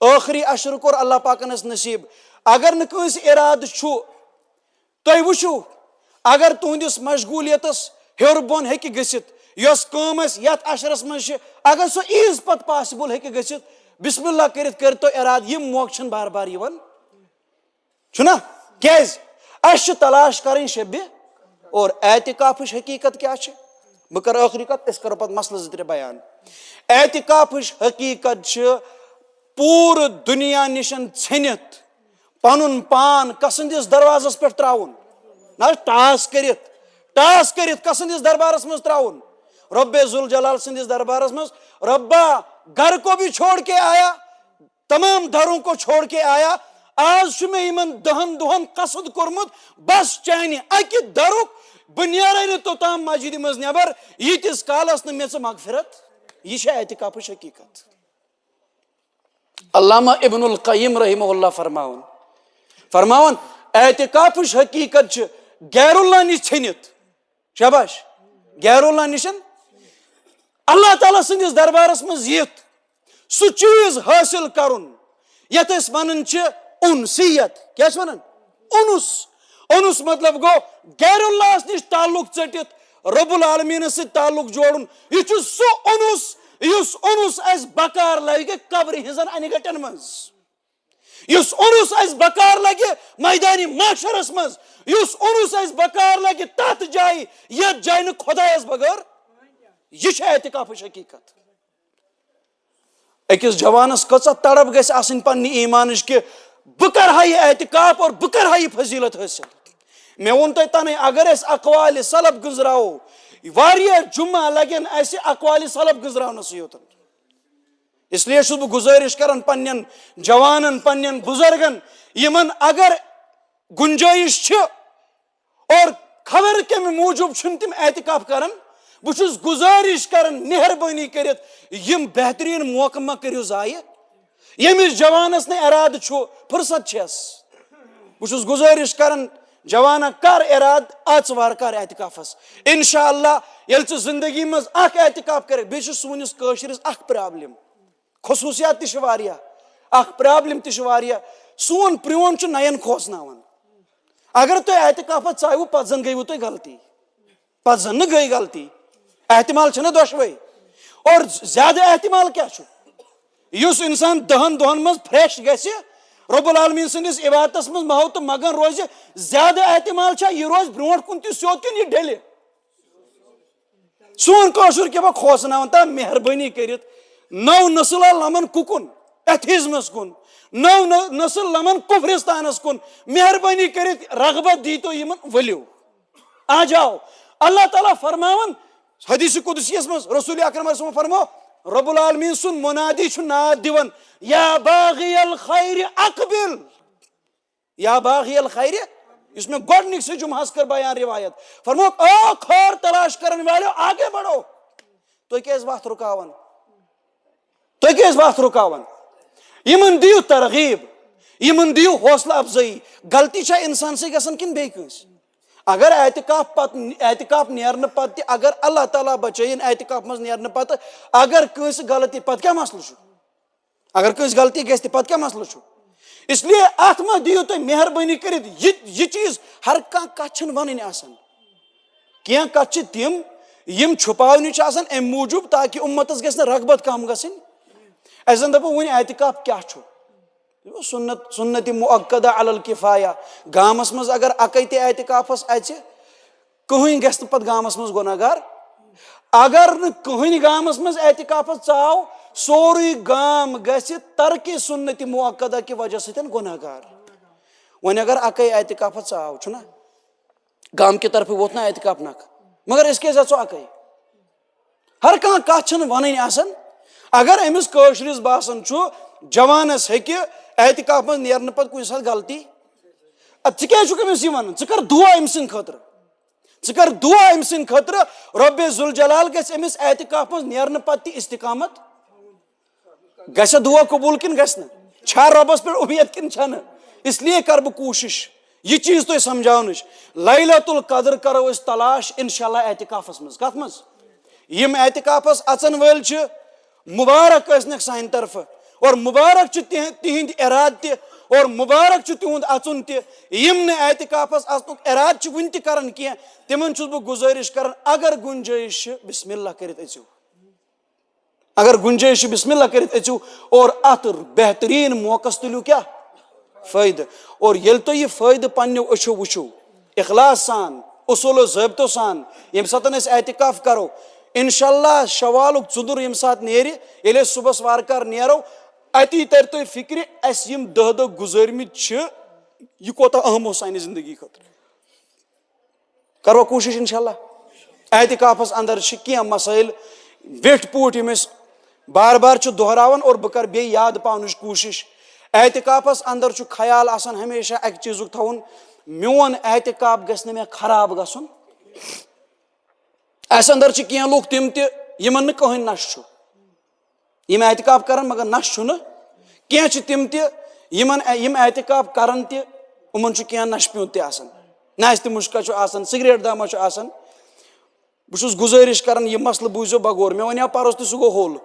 ٲخری عشرٕ کوٚر اللہ پاکن اَسہِ نصیٖب اگر نہٕ کٲنٛسہِ اِرادٕ چھُ تُہۍ وٕچھِو اگر تُہنٛدِس مشغوٗلیتس ہیوٚر بۄن ہیٚکہِ گٔژھِتھ یۄس کٲم اَسہِ یتھ عشرس منٛز چھِ اگر سۄ عیٖز پتہٕ پاسِبٕل ہیٚکہِ گٔژھِتھ بسم اللہ کٔرِتھ کٔرۍتو اِرادٕ یِم موقعہٕ چھِنہٕ بار بار یِوان چھُنا کیٛازِ اَسہِ چھِ تلاش کرٕنۍ شبِ اور اعتکافٕچ حقیٖقت کیٛاہ چھِ بہٕ کرٕ ٲخری کتھ أسۍ کرو پتہٕ مسلہٕ زٕ ترٛےٚ بیان اعتکافٕچ حقیٖقت چھِ پوٗرٕ دُنیا نِش ژھیٚنِتھ پنُن پان کسٕنٛدِس دروازس پٮ۪ٹھ ترٛاوُن نہ حظ ٹاس کٔرِتھ کسٕنٛدِس دربارس منٛز ترٛاوُن رۄبِ ذوالجلال سٕنٛدِس دربارس منٛز رۄبا گھر کو بھی چھوڑ کے آیا تمام گھروں کو چھوڑ کے آیا آز چھُ مےٚ یِمن 10 دۄہن قصد کوٚرمُت بس چانہِ اکہِ درُک بہٕ نیرے نہٕ توٚتام مسجدِ منٛز نٮ۪بر ییٖتِس کالس نہٕ مےٚ ژٕ مغفرت یہِ چھےٚ اعتکافٕچ حقیٖقت علامہ ابن القیم رحمہ اللہ فرماوان اعتکافٕچ حقیٖقت چھِ غیر اللہ نِش ژھیٚنِتھ شاباش غیر اللہ نِش اللہ تعالیٰ سٕنٛدِس دربارس منٛز یِتھ سُہ چیٖز حٲصِل کرُن یتھ أسۍ ونان چھِ اُنسیت کیٛاہ چھِ ونان اُنُس مطلب گوٚو غیر اللہس نِش تعلق ژٔٹِتھ رب العالمیٖنس سۭتۍ تعلق جوڑُن یہِ چھُ سُہ اُنُس یُس اُنُس اسہِ بکار لگہِ قبرِ ہٕنٛزن انہِ گٹن منٛز یُس اُنُس اسہِ بکار لگہِ میدانِ معاشرس منٛز یُس اُنُس اسہِ بکار لگہِ تتھ جایہِ یتھ جایہِ نہٕ خۄدایس بغٲر یہ چھِ اعتکافٕچ حقیٖقت أکِس جوانس کۭژاہ تڑپ گژھِ آسٕنۍ پننہِ ایٖمانٕچ کہ بہٕ کرہا یہِ اعتکاف اور بہٕ کرہا یہِ فضیلت حٲصِل مےٚ ووٚن تۄہہِ تنٕے اگر أسۍ اقوالِ سلف گُزراوو واریاہ جمعہ لگن اسہِ اقوالِ سلف گُزراونسٕے یوت اس لیے چھُس بہٕ گُزٲرِش کران پننٮ۪ن جوانن پننٮ۪ن بُزرگن یِمن اگر گُنجٲیِش چھِ اور خبر کمہِ موٗجوٗب چھِنہٕ تِم اعتکاف کران بہٕ چھُس گُزٲرِش کران مہربٲنی کٔرِتھ یِم بہتریٖن موقعہٕ مہ کٔرِو ضایع ییٚمِس جوانس نہٕ ارادٕ چھُ فُرصت چھس بہٕ چھُس گُزٲرِش کران جوانا کر ارادٕ اژ وارٕ کار اعتکافس انشاء اللہ ییٚلہِ ژٕ زندگی منٛز اکھ اعتکاف کرکھ بیٚیہِ چھِ سٲنِس کٲشرِس اکھ پرابلم خصوٗصیات تہِ چھِ واریاہ اکھ پرابلم تہِ چھِ واریاہ سون پرٛون چھُ نین کھوژناوان اگر تُہۍ اعتکافس ژاوٕ پتہٕ زن گٔیوٕ تۄہہِ غلطی پتہٕ زن نہٕ گٔے غلطی احتمال چھِنہ دۄشوے اور زیادٕ احتمال کیٛاہ چھُ یُس انسان 10 دۄہن منٛز فرٛیش گژھِ رۄب العالمیٖن سٕنٛدِس عبادتس منٛز مہو تہٕ مگن روزِ زیادٕ احتمال چھا یہِ روزِ برٛونٛٹھ کُن تہِ سیوٚد کِنہٕ یہِ ڈلہِ سون کٲشُر کیٛاہ بہٕ کھوژناوان تا مہربٲنی کٔرِتھ نٔو نسل لمن کُکُن ایتھیزمس کُن نٔو نسل لمن کُفرستانس کُن مہربٲنی کٔرِتھ رغبت دیٖتو یِمن ؤلِو آ جاو اللہ تعالیٰ فرماوان حدیث قدسیس منٛز رسول اکرم صلی اللہ علیہ وسلم فرمو رب العالمیٖن سُنٛد مُنادی چھُ ناد دِوان یا باغی الخیر اقبل یا باغی الخیر یُس مےٚ گۄڈنِکسٕے جمعہس کٔر بیان روایت فرموکھ او خٲر تلاش کرن والیو آگے بڑھو تُہۍ کیٛازِ وتھ رُکاوان یِمن دِیِو ترغیٖب یِمن دِیِو حوصلہٕ افضٲیی غلطی چھا انسانسٕے گژھان کِنہٕ بیٚیہِ کٲنٛسہِ اگر اعتکاف نیرنہٕ پتہٕ تہِ اگر اللہ تعالیٰ بچٲیِن اعتکاف منٛز نیرنہٕ پتہٕ اگر کٲنٛسہِ غلطی پتہٕ کیٛاہ مسلہٕ چھُ اگر کٲنٛسہِ غلطی گژھِ تہِ پتہٕ کیٛاہ مسلہٕ چھُ اس لیے اتھ منٛز دِیِو تُہۍ مہربٲنی کٔرِتھ یہِ چیٖز ہر کانٛہہ کتھ چھنہٕ ونٕنۍ آسان کینٛہہ کتھٕ چھِ تِم یِم چھُپاونہِ چھِ آسان امہِ موٗجوٗب تاکہِ اُمتس گژھِ نہٕ رغبت کم گژھٕنۍ اسہِ زن دپو وۄنۍ اعتکاف کیٛاہ چھُ سنت مؤکدہ علی الکفایہ گامس مز اگر اکے تہ اعتکافس اچ کہین گژھِ نہٕ پتہٕ گامس مز گناہ گار اگر نہٕ کہین گامس مز اعتکافس ژاو سورُے گام گژھِ ترک سنت مؤکدہ کہ وجہ سۭتۍ گناہ گار وۄنۍ اگر اکے اعتکافس ژاو چھُنا گام کہ طرفہٕ ووت نا اعتکاف نکھ مگر أسۍ کیازِ اژو اکے ہر کانٛہہ کتھ چھنہٕ ونٕنۍ آسان اگر أمِس کٲشرِس باسان چھُ جوانس ہیٚکہِ اعتکاف منٛز نیرنہٕ پتہٕ کُنہِ ساتہٕ غلطی ادٕ ژٕ کیازِ چھُکھ أمِس یہِ ونان ژٕ کر دُعا أمۍ سٕنٛدِ خٲطرٕ ژٕ کر دُعا أمۍ سٕنٛدِ خٲطرٕ رۄبِ ذوالجلال گژھِ أمِس اعتکاف منٛز نیرنہٕ پتہٕ تہِ استقامت گژھِ دُعا قبوٗل کِنہٕ گژھِ نہٕ چھا رۄبس پٮ۪ٹھ اُمید کِنہٕ چھنہٕ اس لیے کر بہٕ کوٗشش یہ چیٖز تۄہہِ سمجھاونٕچ لیلۃ القدر کرو أسۍ تلاش انشاء اللہ اعتکافس منٛز کتھ منٛز یِم اعتکافس اژن وٲلۍ چھِ مبارک ٲسنکھ سانہِ طرفہٕ اور مبارک چھِ تِہنٛدۍ ارادٕ تہِ اور مبارک چھُ تِہُنٛد اژُن تہِ یِم نہٕ اعتکافس اژنُک ارادٕ چھِ وُنہِ تہِ کران کینٛہہ تِمن چھُس بہٕ گُزٲرِش کران اگر گُنجٲیش چھِ بسم اللہ کٔرِتھ أژِو اگر گُنجٲیش چھِ بسم اللہ کٔرِتھ أژِو اور اتھ بہتریٖن موقعس تُلِو کیٛاہ فٲیدٕ اور ییٚلہِ تُہۍ یہِ فٲیدٕ پننیو أچھو وٕچھِو اخلاص سان اصوٗلو ضٲبطو سان ییٚمہِ ساتہٕ أسۍ اعتکاف کرو انشاء اللہ شوالُک ژُدُر ییٚمہِ ساتہٕ نیرِ ییٚلہِ أسۍ صبحس وارٕکار نیرو اتی ترِ تۄہہِ فکرِ اسہِ یِم دہ دۄہ گُزٲرمٕتۍ چھِ یہِ کوتاہ اہم اوس سانہِ زندگی خٲطرٕ کرو کوٗشش انشاء اللہ اعتکافس اندر چھِ کینٛہہ مسٲیل ویٹھۍ پٲٹھۍ یِم أسۍ بار بار چھِ دۄہراوان اور بہٕ کرٕ بیٚیہِ یاد پاونٕچ کوٗشش اعتکافس اندر چھُ خیال آسان ہمیشہ اکہِ چیٖزُک تھاوُن میون اعتکاف گژھِ نہٕ مےٚ خراب گژھُن اسہِ اندر چھِ کینٛہہ لُکھ تِم تہِ یِمن نہٕ کٕہٕنۍ نشہٕ چھُ یِم اعتکاف کران مگر نشہٕ چھُنہٕ کینٛہہ چھِ تِم تہِ یِم اعتکاف کران تہِ یِمن چھُ کینٛہہ نشہٕ پیوٗنت تہِ آسان ناشتہٕ مُشکا چھُ آسان سگریٹ دامہ چھُ آسان بہٕ چھُس گُزٲرِش کران یہِ مسلہٕ بوٗزِو بغور مےٚ وَنیو پرُس تہِ سُہ گوٚو ہوٚل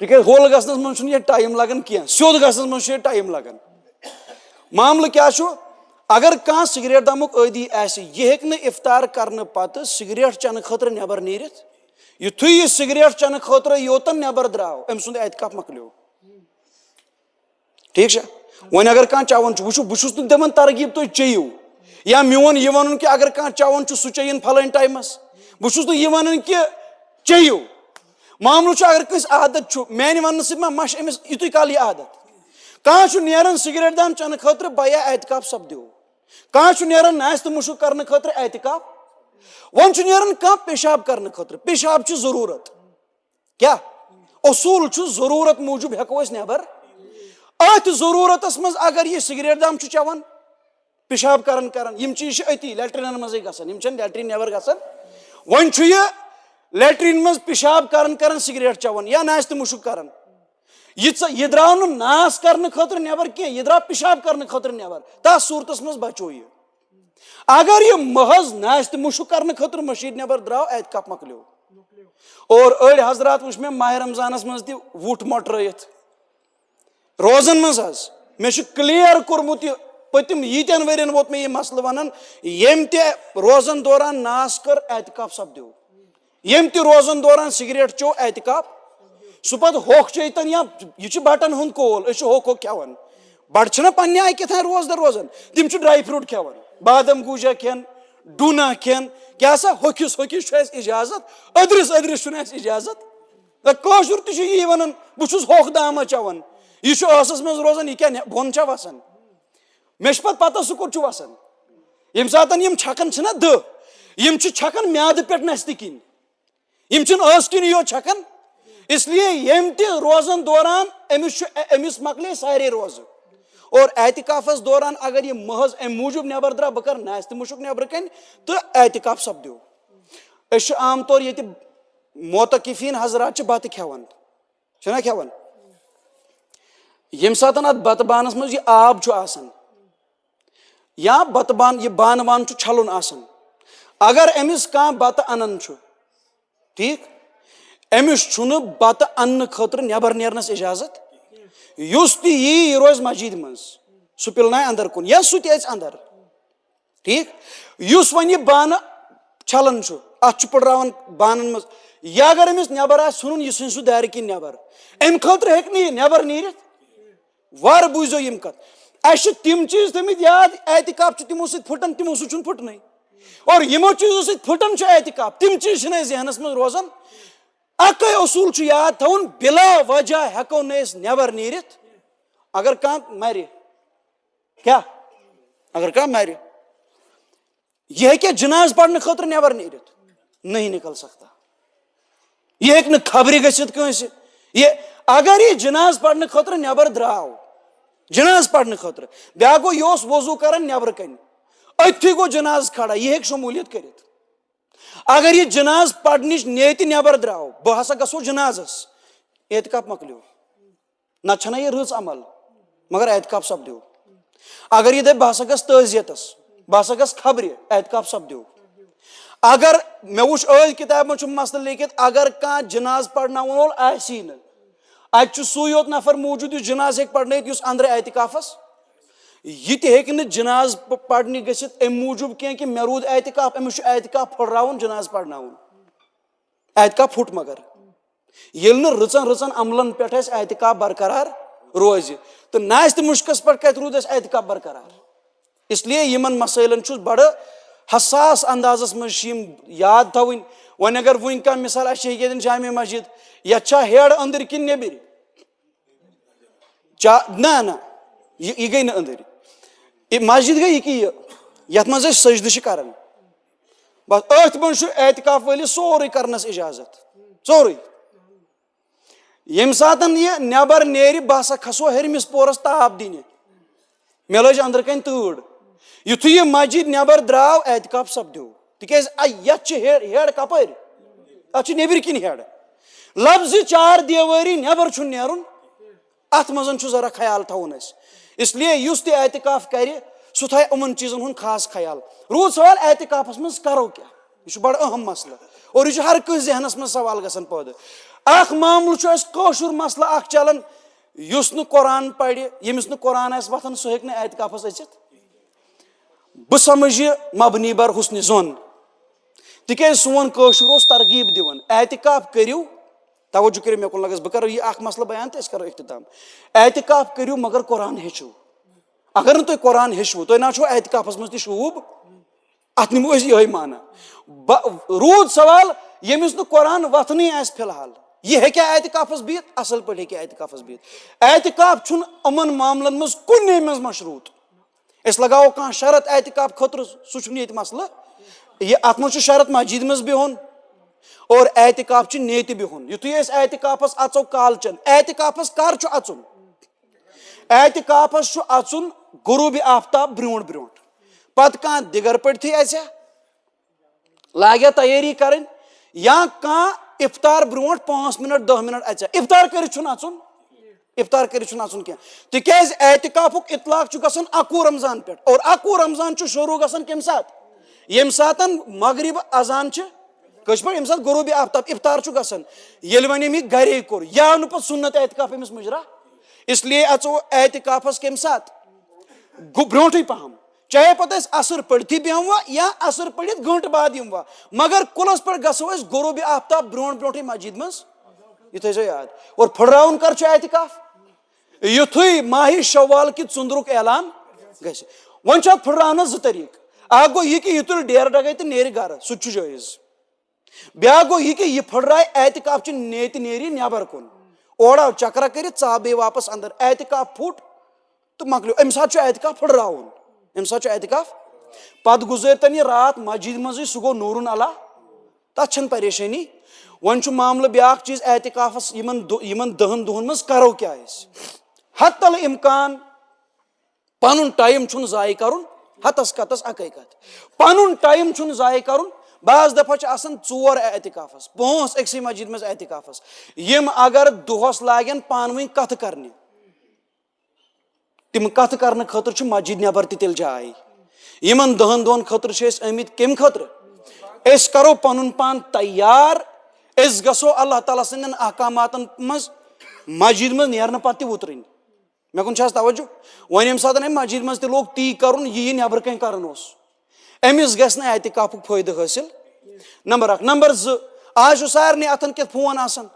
تِکیازِ ہوٚل گژھنس منٛز چھُنہٕ ییٚتہِ ٹایم لگان کینٛہہ سیوٚد گژھنس منٛز چھُ ییٚتہِ ٹایم لگان معاملہٕ کیٛاہ چھُ اگر کانٛہہ سگریٹ دامُک عٲدی آسہِ یہِ ہیٚکہِ نہٕ افطار کرنہٕ پتہٕ سگریٹ چٮ۪نہٕ خٲطرٕ نٮ۪بر نیٖرِتھ یُتھُے یہِ سگریٹ چٮ۪نہٕ خٲطرٕ یوتن نٮ۪بر درٛاو أمۍ سُنٛد اعتکاف مۄکلیو ٹھیٖک چھا وۄنۍ اگر کانٛہہ چٮ۪وان چھُ وٕچھِو بہٕ چھُس نہٕ دِوان ترغیٖب تُہۍ چیٚیِو یا میون یہِ وَنُن کہِ اگر کانٛہہ چٮ۪وان چھُ سُہ چیٚیِن پھلٲنۍ ٹایمس بہٕ چھُس نہٕ یہِ وَنان کہِ چیٚیِو معاملہٕ چھُ اگر کٲنٛسہِ عادت چھُ میانہِ وننہٕ سۭتۍ ما مشہِ أمِس یِتُے کال یہِ عادت کانٛہہ چھُ نیران سگریٹ دام چٮ۪نہٕ خٲطرٕ بیا اعتکاف سپدیو کانٛہہ چھُ نیران ناشتہٕ مُشُک کرنہٕ خٲطرٕ اعتکاف وۄنۍ چھُ نیران کانٛہہ پیشاب کرنہٕ خٲطرٕ پیشاب چھُ ضروٗرت کیٛاہ اصوٗل چھُ ضروٗرت موٗجوٗب ہٮ۪کو أسۍ نٮ۪بر أتھۍ ضروٗرتس منٛز اگر یہِ سگریٹ دام چھُ چٮ۪وان پیشاب کران یِم چیٖز چھِ أتی لیٹرینن منٛزٕے گژھان یِم چھنہٕ لیٹریٖن نٮ۪بر گژھان وۄنۍ چھُ یہِ لیٹریٖن منٛز پیشاب کران سگریٹ چٮ۪وان یا ناشتہٕ مُشُک کران یہِ درٛاو نہٕ ناس کرنہٕ خٲطرٕ نٮ۪بر کینٛہہ یہِ درٛاو پیشاب کرنہٕ خٲطرٕ نٮ۪بر تتھ صوٗرتس منٛز بچو یہِ اگر یہِ محض ناشتہٕ مُشُک کرنہٕ خٲطرٕ مٔشیٖد نٮ۪بر درٛاو اعتکاف مۄکلیو اور أڑۍ حضرات وٕچھ مےٚ ماہِ رمضانس منٛز تہِ وُٹھ مۄٹرٲیِتھ روزن منٛز حظ مےٚ چھُ کلیر کوٚرمُت یہِ پٔتِم ییٖتٮ۪ن ؤرین ووت مےٚ یہِ مسلہٕ ونان ییٚمۍ تہِ روزن دوران ناس کٔر اعتکاف سپدیو ییٚمۍ تہِ روزن دوران سگریٹ چیوٚو اعتکاف سُہ پتہٕ ہوٚکھ چیٚیہِ یا یہِ چھُ بٹن ہُنٛد کول أسۍ چھِ ہوٚکھ کھٮ۪وان بٹہٕ چھِنہ پننہِ آیہِ کیٛاہ روزدر روزان تِم چھِ ڈراے فروٗٹ کھٮ۪وان بادم گوٗجا کھٮ۪ن ڈوٗنا کھٮ۪ن کیٛاہ سا ہوٚکھِس چھُ اَسہِ اِجازت أدرِس چھُنہٕ اَسہِ اِجازت کٲشُر تہِ چھُ یی ونان بہٕ چھُس ہوٚکھ داما چٮ۪وان یہِ چھُ ٲسس منٛز روزان یہِ کیٛاہ بۄن چھا وسان مےٚ چھِ پتہٕ پتہ سُہ کوٚت چھُ وسان ییٚمہِ ساتہٕ یِم چھکان چھِنہ دٔہ یِم چھِ چھکان میادٕ پٮ۪ٹھ نستہِ کِنۍ یِم چھِنہٕ ٲس کِنی یوت چھکان اس لیے ییٚمۍ تہِ روزن دوران أمِس مۄکلے سارے روزٕ اور اعتکافس دوران اگر یہِ محض امہِ موٗجوٗب نٮ۪بر درٛاو بہٕ کرٕ ناشتہٕ مُشُک نٮ۪برٕ کنۍ تہٕ اعتکاف سپدیو أسۍ چھِ عام طور ییٚتہِ موتقفیٖن حضرات چھِ بتہٕ کھٮ۪وان چھِنہ کھٮ۪وان ییٚمہِ ساتہٕ اتھ بتہٕ بانس منٛز یہِ آب چھُ آسان یا بتہٕ بانہٕ یہِ بانہٕ وانہٕ چھُ چھلُن آسان اگر أمِس کانٛہہ بتہٕ انان چھُ ٹھیٖک أمِس چھُنہٕ بتہٕ اننہٕ خٲطرٕ نٮ۪بر نیرنس اِجازت یُس تہِ یی یہِ روزِ مسجد منٛز سُہ پِلنایہِ انٛدر کُن یا سُہ تہِ اژِ انٛدر ٹھیٖک یُس وۄنۍ یہِ بانہٕ چھلان چھُ اتھ چھُ پٕڑراوان بانن منٛز یا اگر أمِس نٮ۪بر آسہِ ژھٕنُن یہِ ژھٕنہِ سُہ دارِ کِنۍ نٮ۪بر امہِ خٲطرٕ ہیٚکہِ نہٕ یہِ نٮ۪بر نیٖرِتھ وار بوزو یم کت اس تم چیز تھمت یاد اعتکاف تمو ست پھٹن تمو ست پھٹنے اور یمو چیزو ست پھٹن اعتکاف تم چیز ذہنس من روزان اکے اصول یاد تھون بلا وجہ ہیکو نس نیبر نیرت اگر کانٛہہ مرِ کیا اگر کانٛہہ مرِ یہ ہیکہ جناز پڑھنے خاطر نیبر نیرت نہیں نکل سکتا یہ ہیکہ نہ خبرِ گژھِتھ کٲنٛسہِ یہ اگر یہ جناز پڑھنے خاطر نیبر دراو جناز پڑھنے خاطر بیا گو یہ وضو کران نیبر کن اتھی گو جناز کھڑا یہ ہیکہ شمولیت کرت اگر یہ جناز پڑھنچ نیتہِ نیبر دراو بہ ہسا گژھو جنازس اعتکاف مکلیو نہ چھنا یہ رٕژ عمل مگر اعتکاف سپدیو اگر یہ دپ بہ ہسا گژھ تعزیتس بہ ہسا گژھ خبرِ اعتکاف سپدیو اگر مے وچھ کتاب میں مسئلہ لیکھت اگر کانٛہہ جناز پڑھناون وول آسی نہٕ اتہ سُے یوت نفر موجود یُس جناز ہیکہِ پڑھنٲیِتھ یُس اندر اعتکافس یہ تہِ ہیکہِ نہٕ جناز پڑھنہِ گٔژھِتھ امہِ موٗجوٗب کینٛہہ کہ مےٚ روٗد اعتکاف أمِس چھُ اعتکاف پھٕٹراوُن جناز پڑھناوُن اعتکاف پھُٹ مگر ییٚلہِ نہٕ رٕژن رٕژن عملن پٮ۪ٹھ اَسہِ اعتکاف برقرار روزِ تہٕ نہ آسہِ تہِ مُشکس پٮ۪ٹھ کتہِ روٗد اَسہِ اعتکاف برقرار اس لیے یِمن مسٲیلن چھُس بڑٕ حساس اندازس منٛز چھِ یِم یاد تھاوٕنۍ وۄنۍ اگر وٕنۍ کانٛہہ مثال اَسہِ چھِ ییٚتٮ۪ن جامع مسجد یتھ چھا ہیڈ أنٛدٕرۍ کِنہٕ نیٚبٕرۍ نہ نہ یہ گٔے نہٕ أنٛدٕرۍ مسجد گٔے یہِ کہِ یہِ یتھ منٛز أسۍ سجدٕ چھِ کران بس أتھۍ منٛز چھُ اعتکاف وٲلِس سورُے کرنس اجازت سورُے ییٚمہِ ساتہٕ یہِ نیبر نیرِ بہٕ ہسا کھسو ہیٚرمِس پورس تاپ دِنہِ مےٚ لٔج أنٛدرٕ کَنۍ تۭر یُتھُے یہِ مسجد نیبر درٛاو اعتکاف سپدیو تِکیٛازِ یتھ چھِ ہیڈ کپٲرۍ اتھ چھُ نیٚبرۍ کِنۍ ہیڈ لفظِ چار دیوٲری نیبر چھُنہٕ نیرُن اتھ منٛز چھُ ذرا خیال تھاوُن اَسہِ اس لیے یُس تہِ اعتکاف کرِ سُہ تھایہِ یِمن چیٖزن ہُنٛد خاص خیال روٗد سوال اعتکافس منٛز کرو کیٛاہ یہ چھُ بڑٕ اہم مسلہٕ اور یہ چھُ ہر کٲنٛسہِ ذہنس منٛز سوال گژھان پٲدٕ اکھ معاملہٕ چھُ اَسہِ کٲشُر مسلہٕ اکھ چلان یُس نہٕ قرآن پرِ ییٚمِس نہٕ قرآن آسہِ وۄتھان سُہ ہیٚکہِ نہٕ اعتکافس أژِتھ بہٕ سمجھ یہِ مبنی بر حسنِ ظن تِکیٛازِ سون کٲشُر اوس ترغیٖب دِوان اعتکاف کٔرِو توجہ کٔرِو مےٚ کُن لگس بہٕ کرو یہِ اکھ مسلہٕ بیان تہٕ أسۍ کرو اختتام اعتکاف کٔرِو مگر قرآن ہیٚچھِو اگر نہٕ تُہۍ قرآن ہیٚچھوٕ تۄہہِ نہ چھُو اعتکافس منٛز تہِ شوٗب اتھ نِمو أسۍ یِہوے مانا روٗد سوال ییٚمِس نہٕ قرآن وتھنٕے آسہِ فِلحال یہِ ہیٚکیٛاہ اعتکافس بِہِتھ اصل پٲٹھۍ ہیٚکہِ اعتکافس بِہِتھ اعتکاف چھُنہٕ یِمن معاملن منٛز کُنے منٛز مشروٗط أسۍ لگاوو کانٛہہ شرط اعتکاف خٲطرٕ سُہ چھُنہٕ ییٚتہِ مسلہٕ یہِ اتھ منٛز چھُ شرط مسجد منٛز بِہُن اور اعتکاف چھُ نیتہِ بِہُن یُتھُے أسۍ اعتکافس اژو کالچن اعتکافس کر چھُ اژُن اعتکافس چھُ اژُن غروٗبِ آفتاب برونٛٹھ برونٛٹھ پتہٕ کانٛہہ دِگر پٔٹھتھٕے آسیا لاگیا تیٲری کرٕنۍ یا کانٛہہ افطار برونٛٹھ 5 منٹ 10 منٹ اژیا افطار کٔرِتھ چھُنہٕ اژُن افطار کٔرِتھ چھُنہٕ اژُن کینٛہہ تِکیٛازِ اعتکافُک اطلاق چھُ گژھان 11 رمضان پٮ۪ٹھ اور 11 رمضان چھُ شروٗع گژھان کمہِ ساتہٕ ییٚمہِ ساتہٕ مغرب اذان چھِ کٲشِر پٲٹھۍ ییٚمہِ ساتہٕ غروٗبِ آفتاب افطار چھُ گژھان ییٚلہِ وۄنۍ أمۍ یہِ گرے کوٚر یہِ آو نہٕ پتہٕ سُنت اعتکاف أمِس مُجرا اس لیے اژو اعتکافس کمہِ ساتہٕ برونٛٹھٕے پہم چاہے پتہٕ أسۍ اثر پٔرتھٕے بیٚہموا یا اثر پٔرِتھ گٲنٛٹہٕ بعد یِموا مگر کُلس پٮ۪ٹھ گژھو أسۍ غروٗبِ آفتاب برونٛٹھ برونٛٹھٕے مسجد منٛز یہِ تھٲیزیو یاد اور پھٕٹراوُن کر چھُ اعتکاف یُتھُے ماہِ شوال کہِ ژُنٛدرُک اعلان گژھِ وۄنۍ چھُ اتھ پھٕٹراونس 2 طریٖقہٕ اکھ گوٚو یہِ کہِ یہِ تُلہِ ڈیرٕ ڈگے تہٕ نیرِ گرٕ سُہ تہِ چھُ جٲیز بیاکھ گوٚو یہِ کہِ یہِ پھٕٹرایہِ اعتکاف چہِ نیتہِ نیرِ نٮ۪بر کُن اورٕ آو چکرا کٔرِتھ ژاو بیٚیہِ واپس اندر اعتکاف پھُٹ تہٕ مۄکلیو امہِ ساتہٕ چھُ اعتکاف پھٕٹراوُن امہِ ساتہٕ چھُ اعتکاف پتہٕ گُزٲرۍتن یہِ رات مسجد منٛزٕے سُہ گوٚو نوٗرُن اللہ تتھ چھنہٕ پریشٲنی وۄنۍ چھُ معاملہٕ بیاکھ چیٖز اعتکافس یِمن 10 دۄہن منٛز کرو کیٛاہ أسۍ حتی الامکان پنُن ٹایم چھُنہٕ ضایہِ کرُن ہتس کتس اکے کتھ پنُن ٹایم چھُنہٕ ضایہِ کرُن بعض دفعہ چھِ آسان 4 اعتکافس 5 أکسٕے مسجد منٛز اعتکافس یِم اگر دۄہس لاگن پانہٕ ؤنۍ کتھٕ کرنہِ تِم کتھٕ کرنہٕ خٲطرٕ چھُ مسجد نٮ۪بر تہِ تیٚلہِ جاے یِمن 10 دۄہن خٲطرٕ چھِ أسۍ آمٕتۍ کمہِ خٲطرٕ أسۍ کرو پنُن پان تیار أسۍ گژھو اللہ تعالیٰ سٕنٛدٮ۪ن احکاماتن منٛز مسجد منٛز نیرنہٕ پتہٕ تہِ وُترٕنۍ مےٚ کُن چھِ حظ توجہ وۄنۍ ییٚمہِ ساتہٕ أمۍ مسجد منٛز تہِ لوگ تی کرُن یہِ نٮ۪برٕ کَنۍ کران اوس أمِس گژھِ نہٕ اعتکافُک فٲیدٕ حٲصِل نمبر 1 نمبر 2 آز چھُ سارنٕے اتھن کٮ۪تھ فون آسان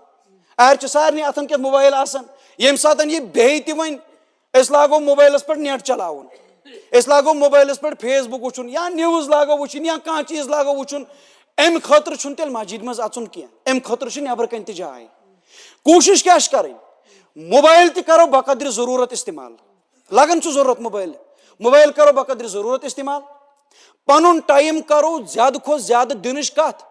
آز چھِ سارنٕے اتھن کٮ۪تھ موبایل آسان ییٚمہِ ساتہٕ یہِ بیٚیہِ تہِ وۄنۍ اس لاگو موبائلس پہ نیٹ چلاون اس لاگو موبائلس پہ فیس بک وچھن یا نیوز لاگو وچھن یا کانٛہہ چیز لاگو وچھن ام خاطر چھُنہٕ تیٚلہِ مسجد منٛز اژُن کینٛہہ ام خاطر چھِ نٮ۪بر کَنۍ تہِ جاے کوٗشش کیٛاہ چھِ کَرٕنۍ موبایل تہِ کرو بقدر ضروٗرت استعمال لگان چھُ ضروٗرت موبایل کرو بقدر ضروٗرت استعمال پنُن ٹایم کرو زیادٕ کھۄتہٕ زیادٕ دِنٕچ کتھ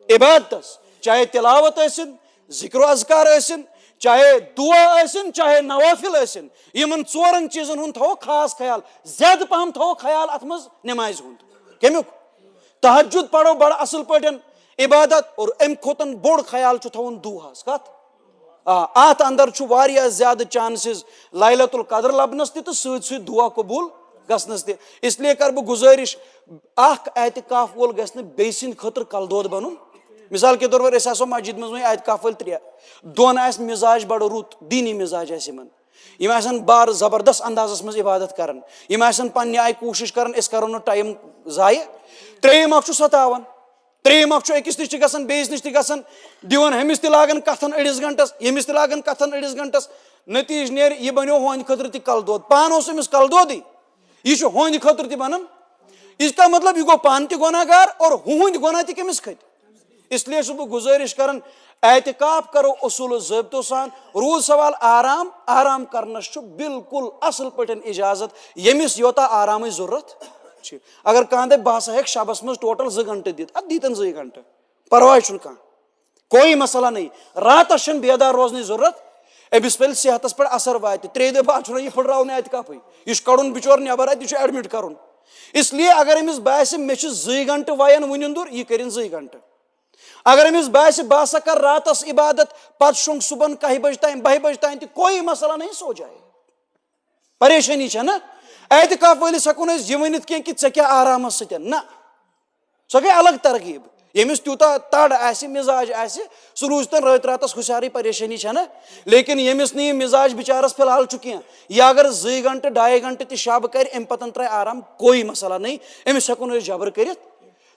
عبادتس چاہے تلاوت ٲسِن ذکر و اذکار ٲسِن چاہے دعا ٲسِن چاہے نوافل ٲسِن یِمن ژورن چیٖزن ہُنٛد تھاوو خاص خیال زیادٕ پہم تھاوو خیال اتھ منٛز نمازِ ہُنٛد کمیُک تہجد پرو بڑٕ اصل پٲٹھۍ عبادت اور امہِ کھۄتہٕ بوٚڑ خیال چھُ تھاوُن دُہس کتھ اتھ اندر چھُ واریاہ زیادٕ چانسز لیلۃ القدر لبنس تہِ تہٕ سۭتۍ سۭتۍ دعا قبوٗل گژھنس تہِ اس لیے کرٕ بہٕ گُزٲرِش اکھ اعتکاف وول گژھِ نہٕ بیٚیہِ سٕنٛدِ خٲطرٕ کلہٕ دود بنُن مثال کے طور پر أسۍ آسو مسجد منٛز وۄنۍ اعتکاف وٲلۍ 3 دۄن آسہِ مزاج بڑٕ رُت دیٖنی مزاج آسہِ یِم آسن بار زبردست اندازس منٛز عبادت کران یِم آسن پننہِ آیہِ کوٗشش کران أسۍ کرو نہٕ ٹایم ضایہِ ترٛیٚیِم اکھ چھُ ستاوان ترٛیٚیِم اکھ چھُ أکِس نِش تہِ گژھان بیٚیِس نِش تہِ گژھان دِوان ہُمِس تہِ لاگان کتھن أڑِس گنٹس ییٚمِس تہِ لاگان کتھن أڑِس گنٹس نتیٖجہٕ نیرِ یہِ بنیو ہُہنٛدِ خٲطرٕ تہِ کلہٕ دود پانہٕ اوس أمِس کلہٕ دودٕے یہِ چھُ ہُہنٛدِ خٲطرٕ تہِ بنان اس کا مطلب یہ گو پانہٕ تہِ گۄناہ گار اور ہُہنٛدۍ گۄناہ تہِ کٔمِس کھٔتۍ اس لیے چھُس بہٕ گُزٲرِش کران اعتکاف کرو اصوٗل و ضٲبطو سان روٗد سوال آرام کرنس چھُ بالکل اصل پٲٹھۍ اجازت ییٚمِس یوٗتاہ آرامٕچ ضروٗرت چھِ اگر کانٛہہ دپہِ بہٕ ہسا ہیٚکہٕ شبس منٛز ٹوٹل 2 گنٹہٕ دِتھ ادٕ دیٖتن 2 گنٹہٕ پرواے چھُنہٕ کانٛہہ کوئی مسئلہ نہیں راتس چھنہٕ بیدار روزنٕچ ضروٗرت أمِس پٮ۪لہِ صحتس پٮ۪ٹھ اثر واتہِ 3 دۄہ بعد چھُنہ یہِ پھٕٹراوُن اعتکافٕے یہِ چھُ کڑُن بِچور نٮ۪بر اَتہِ یہِ چھُ ایڈمِٹ کرُن اس لیے اگر أمِس باسہِ مےٚ چھِ 2 گنٹہٕ وَیان وُنِنٛدُر یہِ کٔرِنۍ 2 گنٹہٕ اگر أمِس باسہِ بہٕ ہسا کر راتس عبادت پتہٕ شۄنٛگ صُبحن 11 بجہِ تام 12 بجہِ تام تہِ کوئی مسئلہ نہیں سو جائے پریشٲنی چھےٚ نہ اعتکاف وٲلِس ہٮ۪کو نہٕ أسۍ یہِ ؤنِتھ کینٛہہ کہِ ژےٚ کیٛاہ آرامس سۭتۍ نہ سۄ گٔے الگ ترغیٖب ییٚمِس تیوٗتاہ تڑ آسہِ مِزاج آسہِ سُہ روٗزتن رٲتۍ راتس ہُشارٕے پریشٲنی چھےٚ نہ لیکن ییٚمِس نہٕ یہِ مِزاج بِچارس فی الحال چھُ کینٛہہ یہِ اگر 2 گنٹہٕ 2.5 گنٹہٕ تہِ شب کرِ امہِ پتن ترٛایہِ آرام کوئی مسئلہ نہیں أمِس ہٮ۪کو نہٕ أسۍ جبر کٔرِتھ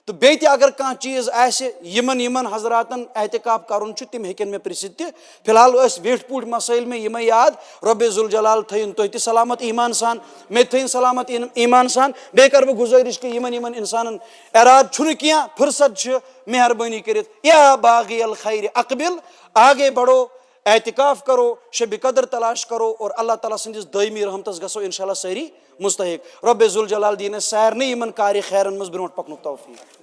تہٕ بیٚیہِ تہِ اگر کانٛہہ چیٖز آسہِ یِمن حضراتن احتکاب کرُن چھُ تِم ہیٚکن مےٚ پرژھِتھ تہِ فی الحال ٲسۍ ویٹھۍ پوٗٹھۍ مسٲیل مےٚ یِمے یاد رۄبِ ذوالجلال تھٲیِن تُہۍ تہِ سلامت ایٖمان سان مےٚ تہِ تھٲیِن سلامت ایٖمان سان بیٚیہِ کرٕ بہٕ گُزٲرِش کہِ یِمن اِنسانن اِرادٕ چھُنہٕ کینٛہہ فُرصت چھِ مہربٲنی کٔرِتھ یا باغی الخیر اقبل آگے بڑھو اعتکاف کرو شب قدر تلاش کرو اور اللہ تعالیٰ سٕنٛدِس دٲیمی رحمتس گژھو انشاء اللہ سٲری مستحق رۄبِ ذوالجلال دِیِن اَسہِ سارنٕے یِمن کارِ خیرن منٛز برونٛٹھ پکنُک توفیٖق